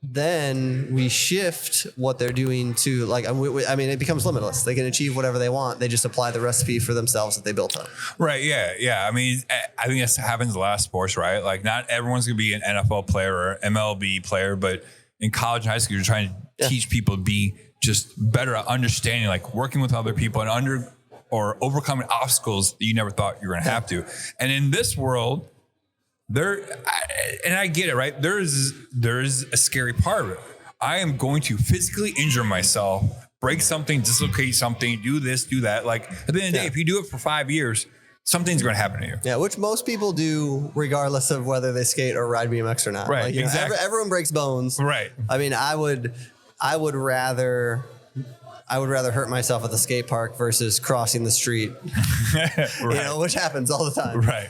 then we shift what they're doing to like, I mean, it becomes limitless. They can achieve whatever they want. They just apply the recipe for themselves that they built on. Right. Yeah. Yeah. I mean, I think this happens in a lot of sports, right? Like not everyone's going to be an NFL player or MLB player, but in college and high school, you're trying to teach people to be just better at understanding, like working with other people and overcoming obstacles that you never thought you were going to have to. And in this world, I get it, right? There is a scary part of it. I am going to physically injure myself, break something, dislocate something, do this, do that. Like at the end of the day, if you do it for 5 years, something's going to happen to you. Yeah, which most people do regardless of whether they skate or ride BMX or not. Right, like, exactly. Everyone breaks bones. Right. I mean, I would rather hurt myself at the skate park versus crossing the street, Right. which happens all the time. Right.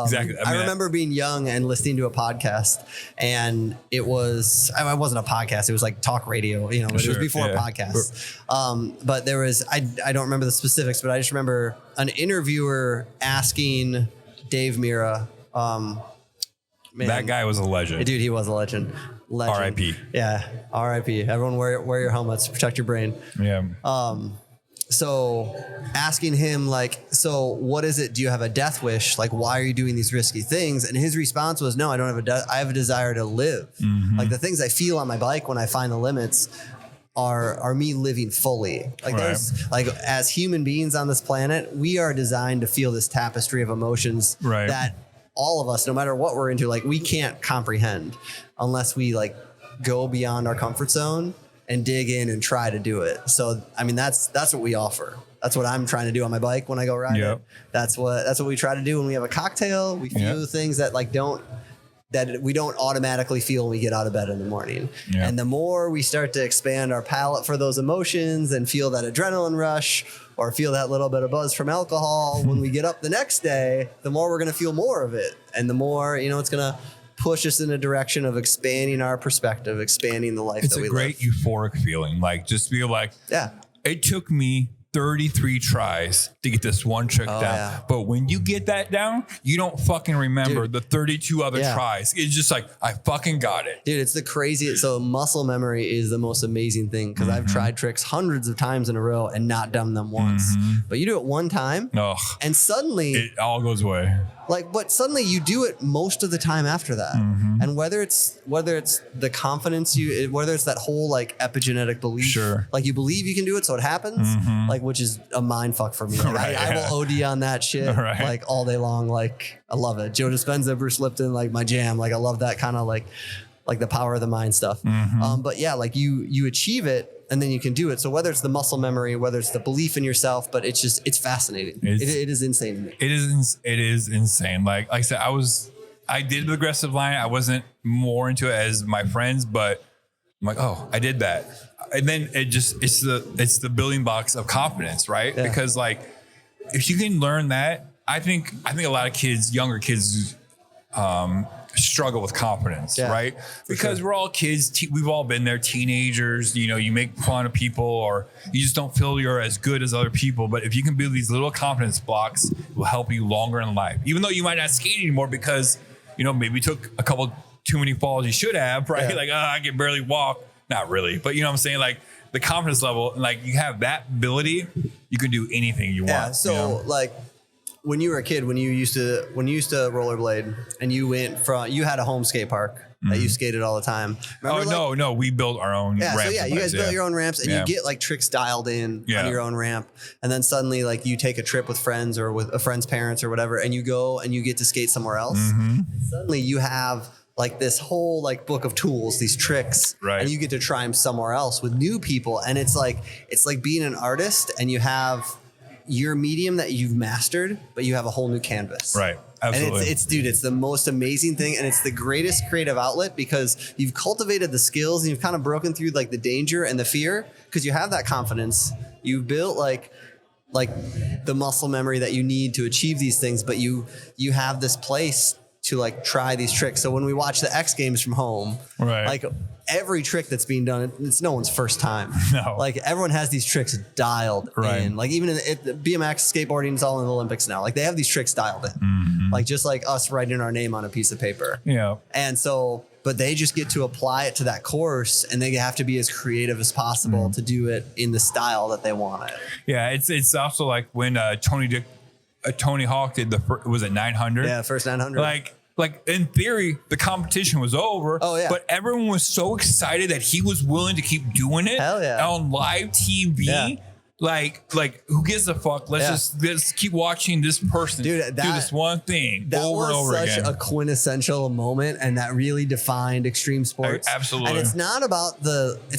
Exactly. I remember being young and listening to a podcast, and it wasn't a podcast. It was like talk radio, but it was before podcasts. But there was, I don't remember the specifics, but I just remember an interviewer asking Dave Mira, man, that guy was a legend. Dude, he was a legend. R.I.P. Yeah, R.I.P. Everyone wear your helmets, protect your brain. Yeah. So asking him so what is it? Do you have a death wish? Like, why are you doing these risky things? And his response was, no, I don't have I have a desire to live. Mm-hmm. Like the things I feel on my bike when I find the limits are me living fully. Like there's as human beings on this planet, we are designed to feel this tapestry of emotions that all of us, no matter what we're into, we can't comprehend unless we go beyond our comfort zone and dig in and try to do it. So, I mean, that's what we offer. That's what I'm trying to do on my bike when I go riding. Yep. That's what we try to do when we have a cocktail. We feel things that that we don't automatically feel when we get out of bed in the morning. Yep. And the more we start to expand our palate for those emotions and feel that adrenaline rush or feel that little bit of buzz from alcohol when we get up the next day, the more we're going to feel more of it. And the more, it's going to push us in a direction of expanding our perspective, expanding the life that we live. It's a great euphoric feeling. Just feel it took me 33 tries to get this one trick down. Yeah. But when you get that down, you don't fucking remember the 32 other tries. It's just I fucking got it. Dude, it's the craziest. So muscle memory is the most amazing thing because I've tried tricks hundreds of times in a row and not done them once. But you do it one time and suddenly it all goes away. But suddenly you do it most of the time after that. And whether it's the confidence whether it's that whole epigenetic belief, you believe you can do it, so it happens, which is a mind fuck for me. I will OD on that shit all day long. I love it. Joe Dispenza, Bruce Lipton, my jam. I love that kind of the power of the mind stuff. But yeah, you achieve it. And then you can do it. So whether it's the muscle memory, whether it's the belief in yourself, but it's fascinating. It is insane to me. It is insane. Like I said, I did the aggressive line. I wasn't more into it as my friends, but I'm like, oh, I did that. And then it's the building blocks of confidence, right? Yeah. Because if you can learn that, I think a lot of younger kids, struggle with confidence, right? Because we're all kids. We've all been there, teenagers. You make fun of people or you just don't feel you're as good as other people. But if you can build these little confidence blocks, it will help you longer in life. Even though you might not skate anymore because, maybe you took a couple too many falls you should have, right? Yeah. I can barely walk. Not really. But you know what I'm saying? The confidence level, you have that ability, you can do anything you want. Yeah. So when you were a kid, when you used to rollerblade and you had a home skate park that you skated all the time. Remember, no, we built our own ramps. So you guys built your own ramps and you get tricks dialed in on your own ramp. And then suddenly you take a trip with friends or with a friend's parents or whatever, and you go and you get to skate somewhere else. And suddenly you have this whole book of tools, these tricks, and you get to try them somewhere else with new people. And it's like being an artist and you have your medium that you've mastered, but you have a whole new canvas. Right. Absolutely. And it's the most amazing thing. And it's the greatest creative outlet because you've cultivated the skills and you've kind of broken through the danger and the fear because you have that confidence. You've built the muscle memory that you need to achieve these things, but you have this place to try these tricks. So when we watch the X Games from home, every trick that's being done, it's no one's first time. No. Everyone has these tricks dialed in. Even in BMX, skateboarding is all in the Olympics now. They have these tricks dialed in. Just like us writing our name on a piece of paper. Yeah. And so, but they just get to apply it to that course and they have to be as creative as possible to do it in the style that they want it. Yeah. It's also when Tony Hawk did was it 900? Yeah, first 900. In theory, the competition was over. Oh yeah. But everyone was so excited that he was willing to keep doing it. Hell yeah. On live TV. Yeah. Who gives a fuck? Let's keep watching this person do this one thing over and over again. That was such a quintessential moment, and that really defined extreme sports. Absolutely. And it's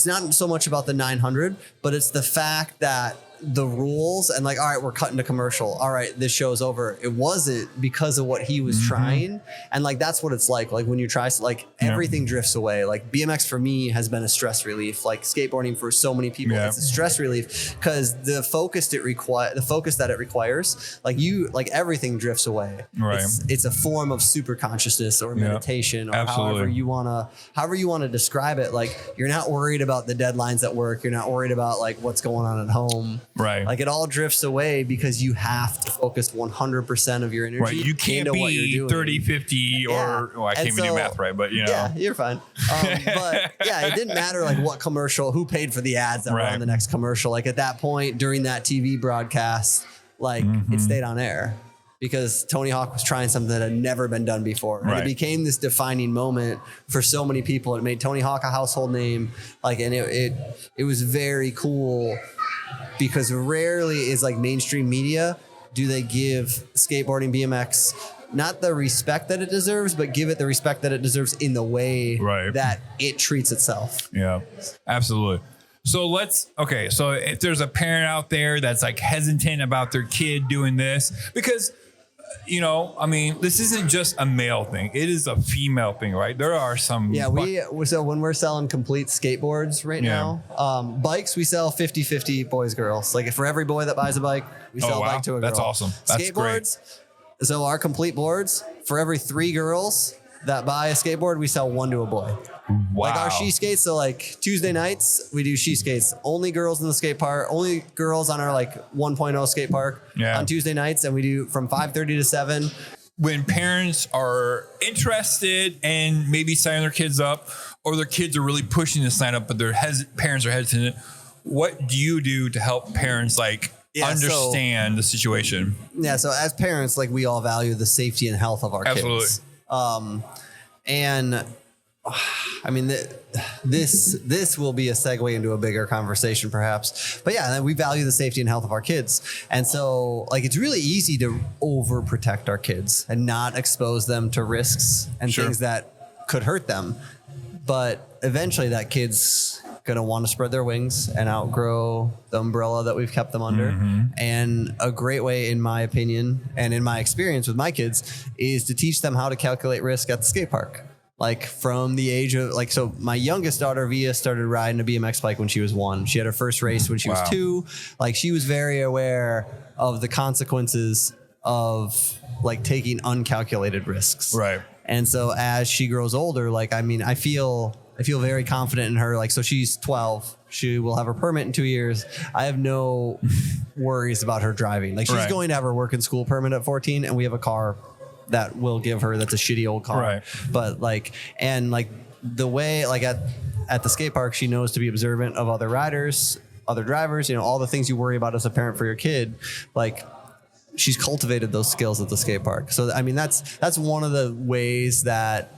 not so much about the 900, but it's the fact that the rules and like, all right, we're cutting to commercial. All right, this show's over. It wasn't because of what he was trying. And like, that's what it's like when you try, like everything drifts away. Like BMX for me has been a stress relief. Like skateboarding for so many people, it's a stress relief because the focus that it requires, like everything drifts away. Right. It's a form of super consciousness or meditation or however you want to describe it. Like you're not worried about the deadlines at work. You're not worried about like what's going on at home. Right. Like it all drifts away because you have to focus 100% of your energy. Right. You can't be 30, 50 or I can't even do math right, but Yeah, you're fine. But it didn't matter like what commercial, who paid for the ads that were on the next commercial. Like at that point during that TV broadcast, like it stayed on air because Tony Hawk was trying something that had never been done before. And it became this defining moment for so many people. It made Tony Hawk a household name. Like, and it was very cool because rarely is like mainstream media, do they give skateboarding BMX not the respect that it deserves, but give it the respect that it deserves in the way that it treats itself. Yeah, absolutely. So so if there's a parent out there that's like hesitant about their kid doing this, because, I mean, this isn't just a male thing. It is a female thing, right? There are some. Yeah, so when we're selling complete skateboards right now, bikes, we sell 50-50 boys, girls. Like for every boy that buys a bike, we sell a bike to a girl. That's awesome. That's skateboards, great. So our complete boards, for every 3 girls that buy a skateboard, we sell 1 to a boy. Wow. Like our she skates, so like Tuesday nights we do she skates. Only girls in the skate park. Only girls on our like 1.0 skate park on Tuesday nights, and we do from 5:30 to 7. When parents are interested and maybe signing their kids up, or their kids are really pushing to sign up, but their parents are hesitant, what do you do to help parents like understand the situation? Yeah, so as parents, like we all value the safety and health of our kids. And I mean, this will be a segue into a bigger conversation perhaps, but we value the safety and health of our kids. And so like, it's really easy to overprotect our kids and not expose them to risks and things that could hurt them. But eventually that kid's going to want to spread their wings and outgrow the umbrella that we've kept them under. And a great way, in my opinion, and in my experience with my kids, is to teach them how to calculate risk at the skate park. Like from the age of so my youngest daughter, Via, started riding a BMX bike when she was 1. She had her first race when she was 2. Like she was very aware of the consequences of like taking uncalculated risks. Right. And so as she grows older, like, I mean, I feel very confident in her. Like, so she's 12. She will have her permit in 2 years. I have no worries about her driving. Like she's going to have her work and school permit at 14, and we have a car that will give her, that's a shitty old car. Right. But like, and like the way, like at the skate park, she knows to be observant of other riders, other drivers, all the things you worry about as a parent for your kid. Like she's cultivated those skills at the skate park. So, I mean, that's one of the ways that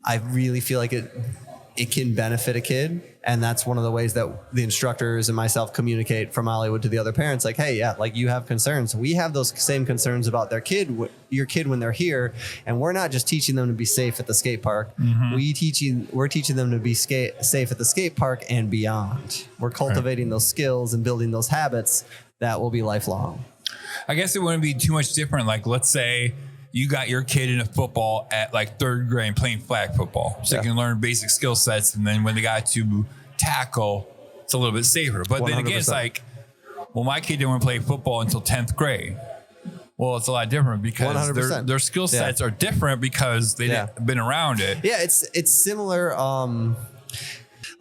I really feel like it can benefit a kid. And that's one of the ways that the instructors and myself communicate from Olliewood to the other parents. Like, hey, like you have concerns. We have those same concerns about your kid when they're here. And we're not just teaching them to be safe at the skate park. We're teaching them to be safe at the skate park and beyond. We're cultivating those skills and building those habits that will be lifelong. I guess it wouldn't be too much different. Like, let's say you got your kid into football at like 3rd grade playing flag football. So they can learn basic skill sets. And then when they got to tackle, it's a little bit safer. But 100%. Then again, it's like, well, my kid didn't want to play football until 10th grade. Well, it's a lot different because their skill sets are different because they've been around it. Yeah, it's similar.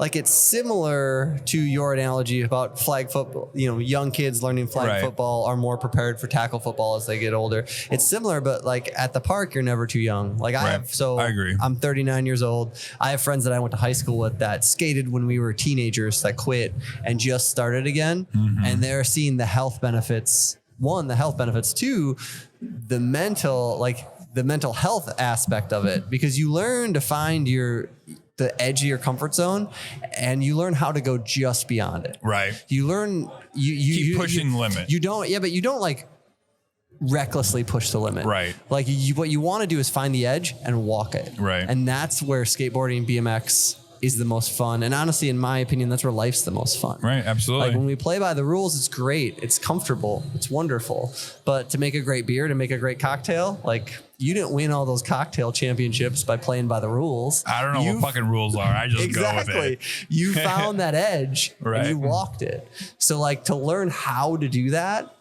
Like it's similar to your analogy about flag football. Young kids learning flag football are more prepared for tackle football as they get older. It's similar, but like at the park, you're never too young. Like I agree. I'm 39 years old. I have friends that I went to high school with that skated when we were teenagers that quit and just started again. And they're seeing the health benefits. 1, the health benefits. 2, the mental health aspect of it, because you learn to find the edge of your comfort zone, and you learn how to go just beyond it. Right. You learn you keep pushing the limit. You don't like recklessly push the limit. Right. Like what you want to do is find the edge and walk it. Right. And that's where skateboarding, BMX, is the most fun. And honestly, in my opinion, that's where life's the most fun. Right, absolutely. Like when we play by the rules, it's great. It's comfortable. It's wonderful. But to make a great beer, to make a great cocktail, like you didn't win all those cocktail championships by playing by the rules. I don't know what fucking rules are. I just go with it. You found that edge right. and you walked it. So like to learn how to do that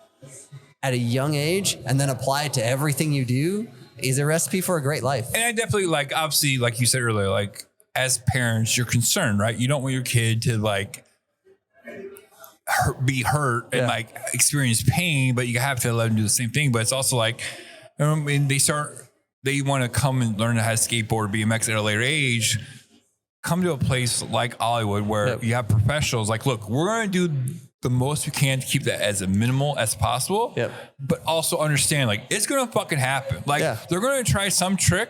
at a young age and then apply it to everything you do is a recipe for a great life. And I definitely like, obviously, like you said earlier, like as parents, you're concerned, right? You don't want your kid to like be hurt and like experience pain, but you have to let them do the same thing. But it's also like, I mean, they want to come and learn how to skateboard, BMX at a later age. Come to a place like Olliewood where you have professionals. Like, look, we're going to do the most we can to keep that as minimal as possible, but also understand like it's going to fucking happen. Like they're going to try some trick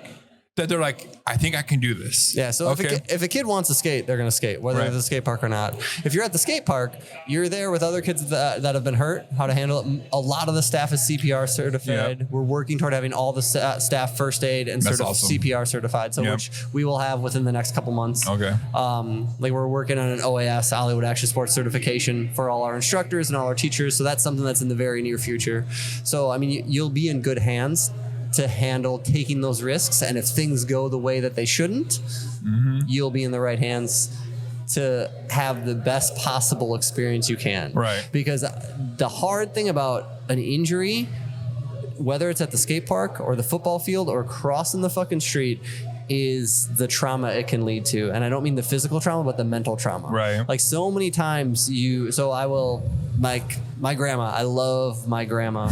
that they're like, I think I can do this. Yeah. So if a kid wants to skate, they're going to skate, whether they're at the skate park or not. If you're at the skate park, you're there with other kids that have been hurt, how to handle it. A lot of the staff is CPR certified. We're working toward having all the staff first aid and awesome. CPR certified. So which we will have within the next couple months. Okay. Like we're working on an OAS, Olliewood Action Sports certification for all our instructors and all our teachers. So that's something that's in the very near future. So, I mean, you'll be in good hands to handle taking those risks. And if things go the way that they shouldn't, you'll be in the right hands to have the best possible experience you can. Right. Because the hard thing about an injury, whether it's at the skate park or the football field or crossing the fucking street, is the trauma it can lead to. And I don't mean the physical trauma, but the mental trauma. Right. Like so many times my grandma, I love my grandma.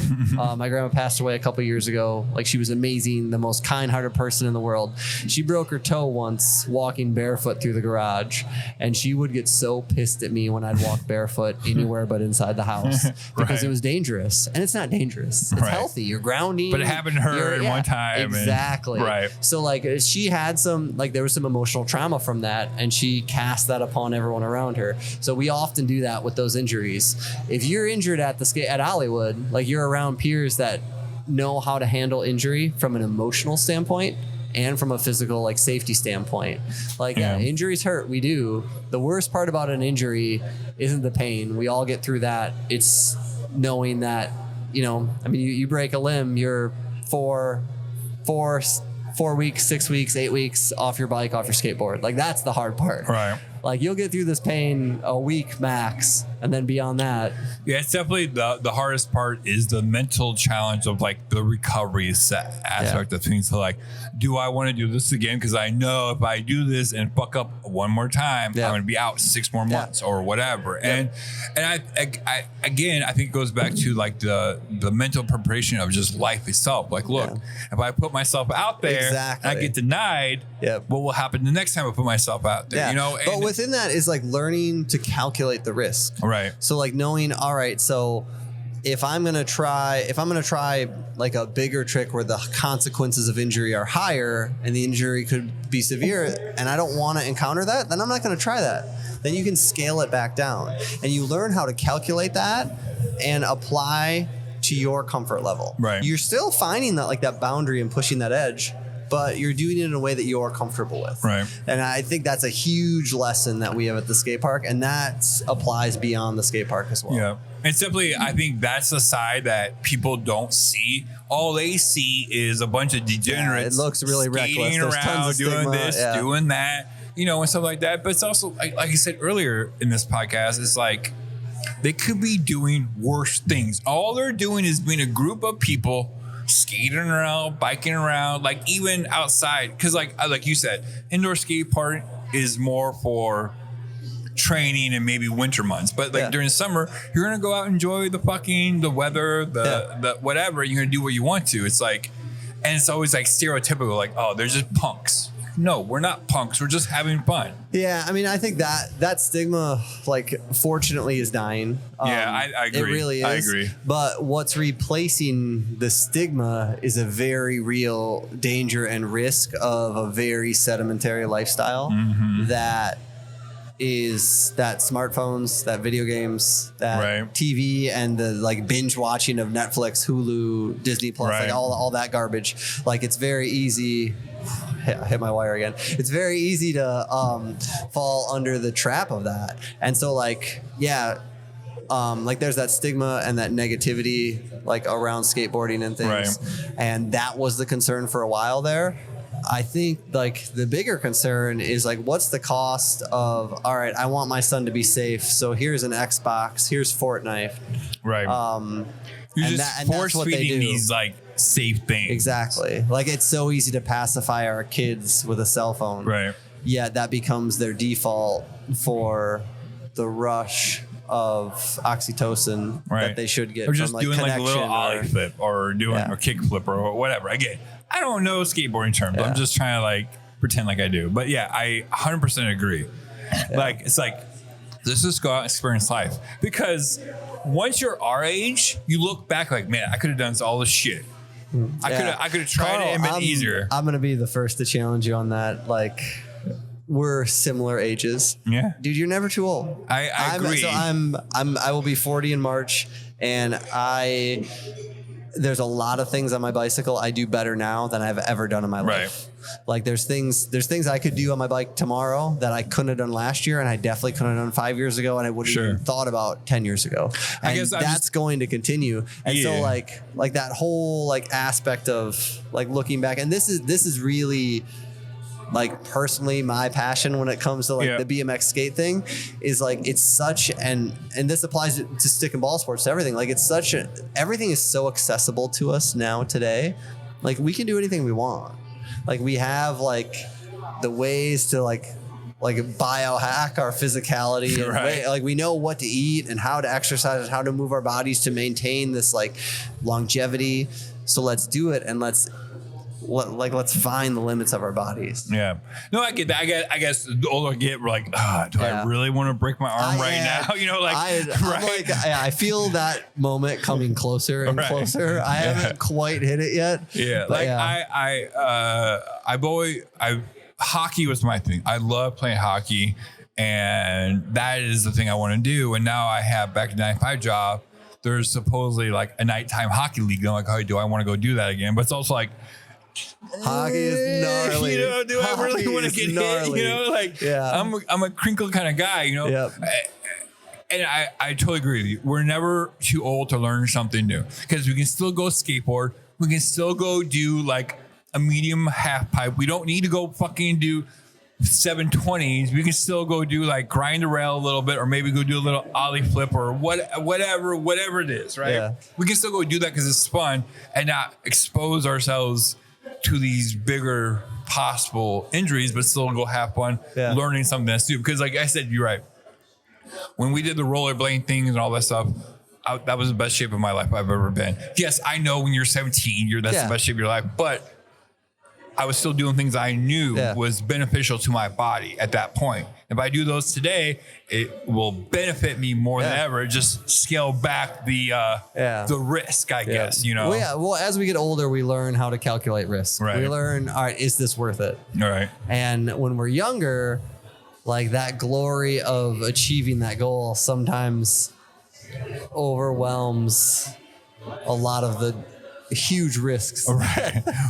My grandma passed away a couple years ago. Like she was amazing, the most kind-hearted person in the world. She broke her toe once walking barefoot through the garage, and she would get so pissed at me when I'd walk barefoot anywhere but inside the house because it was dangerous. And it's not dangerous. It's healthy. You're grounding. But it happened to her at one time. Exactly. So like she had there was some emotional trauma from that, and she cast that upon everyone around her. So we often do that with those injuries. If you're injured at Olliewood, like you're around peers that know how to handle injury from an emotional standpoint and from a physical like safety standpoint. Like injuries hurt, we do. The worst part about an injury isn't the pain. We all get through that. It's knowing that, you break a limb, you're 4 weeks, 6 weeks, 8 weeks off your bike, off your skateboard. Like that's the hard part. Right. Like you'll get through this pain a week max, and then beyond that. Yeah, it's definitely the hardest part is the mental challenge of like the recovery aspect of things. So like, do I want to do this again? Because I know if I do this and fuck up one more time, I'm going to be out 6 more months or whatever. And I think it goes back to like the mental preparation of just life itself. Like, look, if I put myself out there and I get denied, what will happen the next time I put myself out there? But within that is like learning to calculate the risk. Right. So like knowing, all right, so if I'm going to try like a bigger trick where the consequences of injury are higher and the injury could be severe and I don't want to encounter that, then I'm not going to try that. Then you can scale it back down and you learn how to calculate that and apply to your comfort level. Right. You're still finding that like that boundary and pushing that edge, but you're doing it in a way that you're comfortable with. Right. And I think that's a huge lesson that we have at the skate park, and that applies beyond the skate park as well. Yeah. And simply, I think that's the side that people don't see. All they see is a bunch of degenerates. It looks really reckless. There's tons of doing stigma, this, doing that, and stuff like that. But it's also, like I said earlier in this podcast, it's like they could be doing worse things. All they're doing is being a group of people skating around, biking around, like even outside. Because like you said, indoor skate park is more for training and maybe winter months. But like during the summer, you're going to go out and enjoy the weather, the whatever. You're going to do what you want to. It's like, and it's always like stereotypical, like, oh, they're just punks. No, we're not punks. We're just having fun. Yeah, I mean, I think that stigma, like, fortunately is dying. I agree. It really is. I agree. But what's replacing the stigma is a very real danger and risk of a very sedimentary lifestyle that is that smartphones, that video games, that TV, and the like binge watching of Netflix, Hulu, Disney Plus, like all that garbage. Like it's very easy. I hit my wire again. It's very easy to fall under the trap of that. And so like, like there's that stigma and that negativity like around skateboarding and things. And that was the concern for a while there. I think like the bigger concern is like, what's the cost of, all right, I want my son to be safe. So here's an Xbox, here's Fortnite. You're just force feeding these like safe things. Exactly. Like it's so easy to pacify our kids with a cell phone. Yeah, that becomes their default for the rush of oxytocin that they should get. Or just from, doing like a little ollie flip or doing a kick flip or whatever. Again, I don't know skateboarding terms. I'm just trying to like pretend like I do. But yeah, I 100% agree. Like it's like, let's just go out and experience life. Because once you're our age, you look back like, man, I could have done all this shit. I could have tried it and been easier. I'm gonna be the first to challenge you on that. Like, we're similar ages. Yeah, dude, you're never too old. I agree. So I will be 40 in March, and there's a lot of things on my bicycle I do better now than I've ever done in my life. Like there's things I could do on my bike tomorrow that I couldn't have done last year, and I definitely couldn't have done 5 years ago, and I wouldn't even thought about 10 years ago. And I guess that's going to continue. And so like that whole like aspect of like looking back, and this is really like personally my passion when it comes to like the BMX skate thing is like, it's such and this applies to stick and ball sports, to everything. Like it's everything is so accessible to us now today. Like we can do anything we want. Like we have like the ways to like biohack our physicality. And like we know what to eat and how to exercise and how to move our bodies to maintain this like longevity. So let's do it, and let's find the limits of our bodies. Yeah. No, I get that. I guess the older I get, we're like, do I really want to break my arm now? You know, like, I feel that moment coming closer and closer. I haven't quite hit it yet. Yeah. Like hockey was my thing. I love playing hockey, and that is the thing I want to do. And now I have back to 9-to-5 job. There's supposedly like a nighttime hockey league. And I'm like, oh, do I want to go do that again? But it's also like, hockey is gnarly. You know, do I really want to get hit? You know, like I'm a crinkle kind of guy, you know. And I totally agree with you. We're never too old to learn something new, because we can still go skateboard. We can still go do like a medium half pipe. We don't need to go fucking do 720s. We can still go do like grind the rail a little bit, or maybe go do a little ollie flip or whatever it is, right? We can still go do that because it's fun, and not expose ourselves to these bigger possible injuries, but still go have fun learning something that's new. Because like I said, you're right. When we did the rollerblading things and all that stuff, that was the best shape of my life I've ever been. Yes, I know when you're 17, that's the best shape of your life, but I was still doing things I knew was beneficial to my body at that point. If I do those today, it will benefit me more than ever. Just scale back the risk, I guess, you know? Well, as we get older, we learn how to calculate risk. We learn, all right, is this worth it? All right. And when we're younger, like that glory of achieving that goal sometimes overwhelms a lot of the huge risks.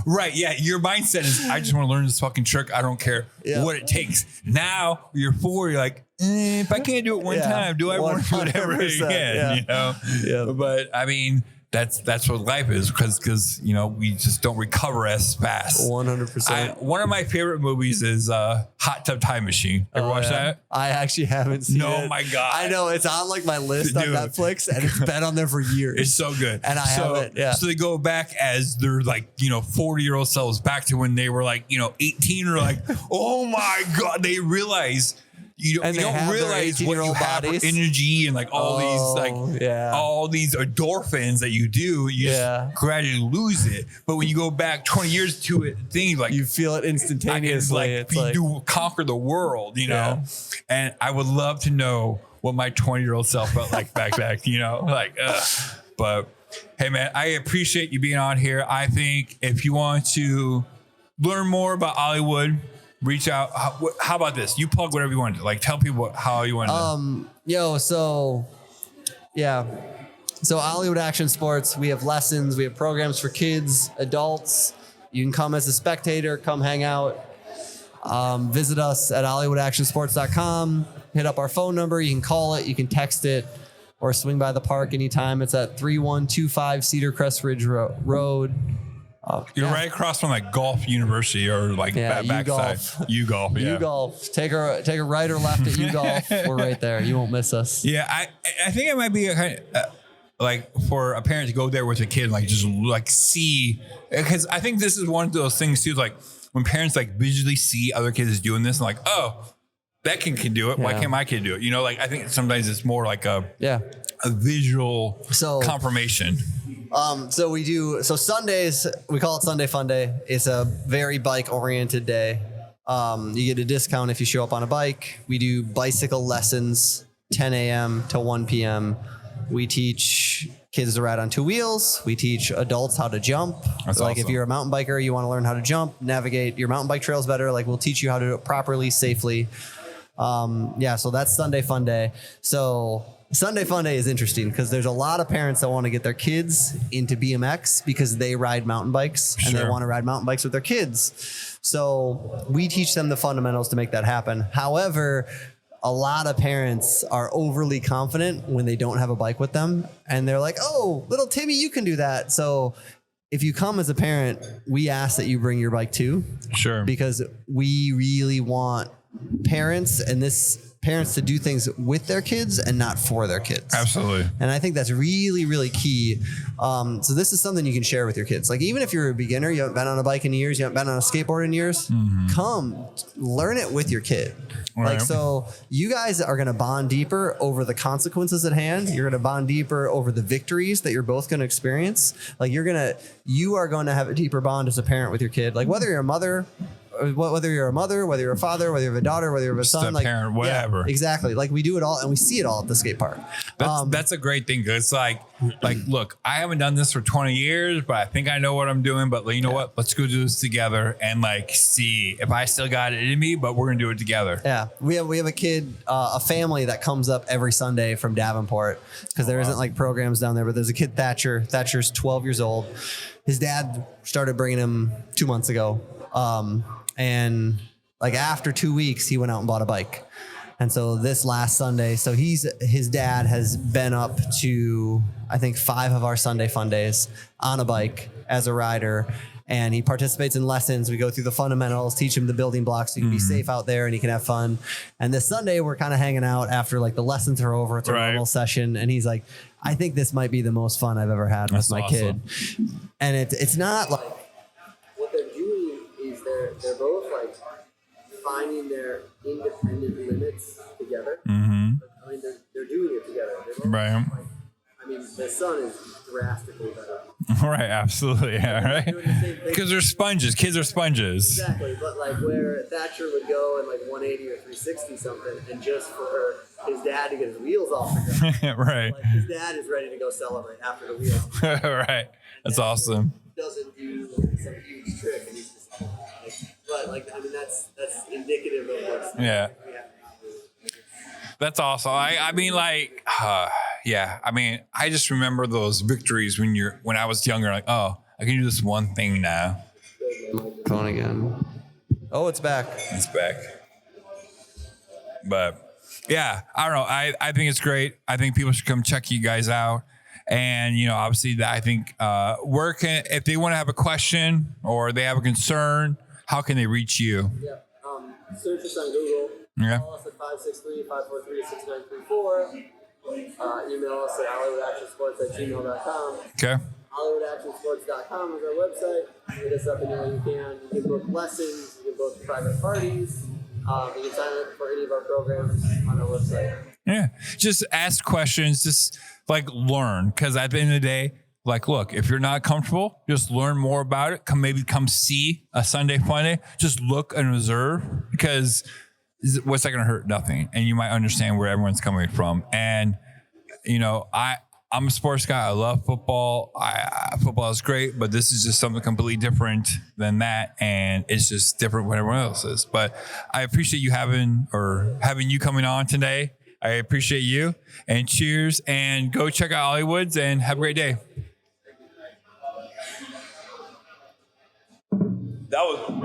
Right. Yeah. Your mindset is, I just want to learn this fucking trick. I don't care what it takes. Now you're 4, you're like, if I can't do it one time, do I want to do it ever again? You know? Yeah. But I mean, that's what life is, because you know, we just don't recover as fast. 100%. One of my favorite movies is Hot Tub Time Machine. Ever watch that? I actually haven't seen it. Oh my God. I know, it's on like my list on Netflix, and it's been on there for years. It's so good. And I haven't. So they go back as their like, you know, 40-year-old selves, back to when they were like, you know, 18, or like, oh my God, they realize you don't realize what you have for energy and like all these endorphins that you do. You just gradually lose it. But when you go back 20 years to it, things like you feel it instantaneously. It's like you conquer the world, you know. And I would love to know what my 20-year-old self felt like back, you know, like. But hey, man, I appreciate you being on here. I think if you want to learn more about Olliewood, reach out. How about this? You plug whatever you want to do. Like tell people how you want to. So Olliewood Action Sports, we have lessons, we have programs for kids, adults. You can come as a spectator, come hang out. Visit us at OlliewoodActionSports.com. Hit up our phone number. You can call it, you can text it, or swing by the park anytime. It's at 3125 Cedar Crest Ridge Road. You're right across from like Golf University or like backside. U-Golf. Yeah. U-Golf. Take a right or left at U-Golf. We're right there. You won't miss us. Yeah, I think it might be a kind of like for a parent to go there with a kid, like just like see, because I think this is one of those things too, like when parents like visually see other kids doing this and like, oh, that kid can do it. Why can't my kid do it? You know, like I think sometimes it's more like a visual confirmation. So Sundays, we call it Sunday Fun Day. It's a very bike oriented day. You get a discount if you show up on a bike. We do bicycle lessons, 10 a.m. to 1 p.m. We teach kids to ride on two wheels. We teach adults how to jump. That's like awesome. If you're a mountain biker, you want to learn how to jump, navigate your mountain bike trails better. Like we'll teach you how to do it properly, safely. So that's Sunday Fun Day. So Sunday Fun Day is interesting because there's a lot of parents that want to get their kids into BMX because they ride mountain bikes and they want to ride mountain bikes with their kids. So we teach them the fundamentals to make that happen. However, a lot of parents are overly confident when they don't have a bike with them and they're like, oh, little Timmy, you can do that. So if you come as a parent, we ask that you bring your bike too. Sure. Because we really want parents to do things with their kids and not for their kids. Absolutely. And I think that's really, really key. So this is something you can share with your kids. Like even if you're a beginner, you haven't been on a bike in years, you haven't been on a skateboard in years, come learn it with your kid. Right. Like, so you guys are going to bond deeper over the consequences at hand. You're going to bond deeper over the victories that you're both going to experience. Like you are going to have a deeper bond as a parent with your kid. Like whether you're a mother, whether you're a father, whether you have a daughter, whether you have a son, like parent, whatever. Yeah, exactly. Like we do it all and we see it all at the skate park. That's a great thing. It's like, look, I haven't done this for 20 years, but I think I know what I'm doing. But you know what? Let's go do this together and like see if I still got it in me, but we're going to do it together. Yeah. We have a kid, a family that comes up every Sunday from Davenport because there isn't like programs down there, but there's a kid, Thatcher. Thatcher's 12 years old. His dad started bringing him 2 months ago. And like after 2 weeks, he went out and bought a bike. And so this last Sunday, his dad has been up to, I think 5 of our Sunday Fun Days on a bike as a rider. And he participates in lessons. We go through the fundamentals, teach him the building blocks so he can be safe out there and he can have fun. And this Sunday, we're kind of hanging out after like the lessons are over. It's a normal session. And he's like, I think this might be the most fun I've ever had with my kid. And it's not like, what they're doing is they're both like finding their independent limits together. I mean, they're doing it together. Right. The son is drastically better. Right, absolutely, yeah, right? Because they're sponges. Kids are sponges. Exactly, but like where Thatcher would go in like 180 or 360 something, and just for his dad to get his wheels off the ground. Right. Like his dad is ready to go celebrate after the wheels. Right. That's awesome. Doesn't do some huge trick, and he's just that's indicative of what's That's awesome. I just remember those victories when I was younger, like, oh, I can do this one thing now. Phone again. Oh, it's back. It's back. But yeah, I don't know. I think it's great. I think people should come check you guys out. And, obviously I think, if they want to have a question or they have a concern, how can they reach you? Yeah. Search us on Google. Yeah. Call us at 563-543-6934. Email us at OlliewoodActionSports@gmail.com. Okay. OlliewoodActionSports.com is our website. Hit us up anywhere you can. You can book lessons. You can book private parties. You can sign up for any of our programs on our website. Yeah. Just ask questions. Just like learn. Because at the end of the day, like, look, if you're not comfortable, just learn more about it. Come see a Sunday Fun Day. Just look and observe, because what's that going to hurt? Nothing. And you might understand where everyone's coming from. And, I I'm a sports guy. I love football. Football is great, but this is just something completely different than that, and it's just different when everyone else is. But I appreciate you having you coming on today. I appreciate you, and cheers, and go check out Olliewood's, and have a great day. That was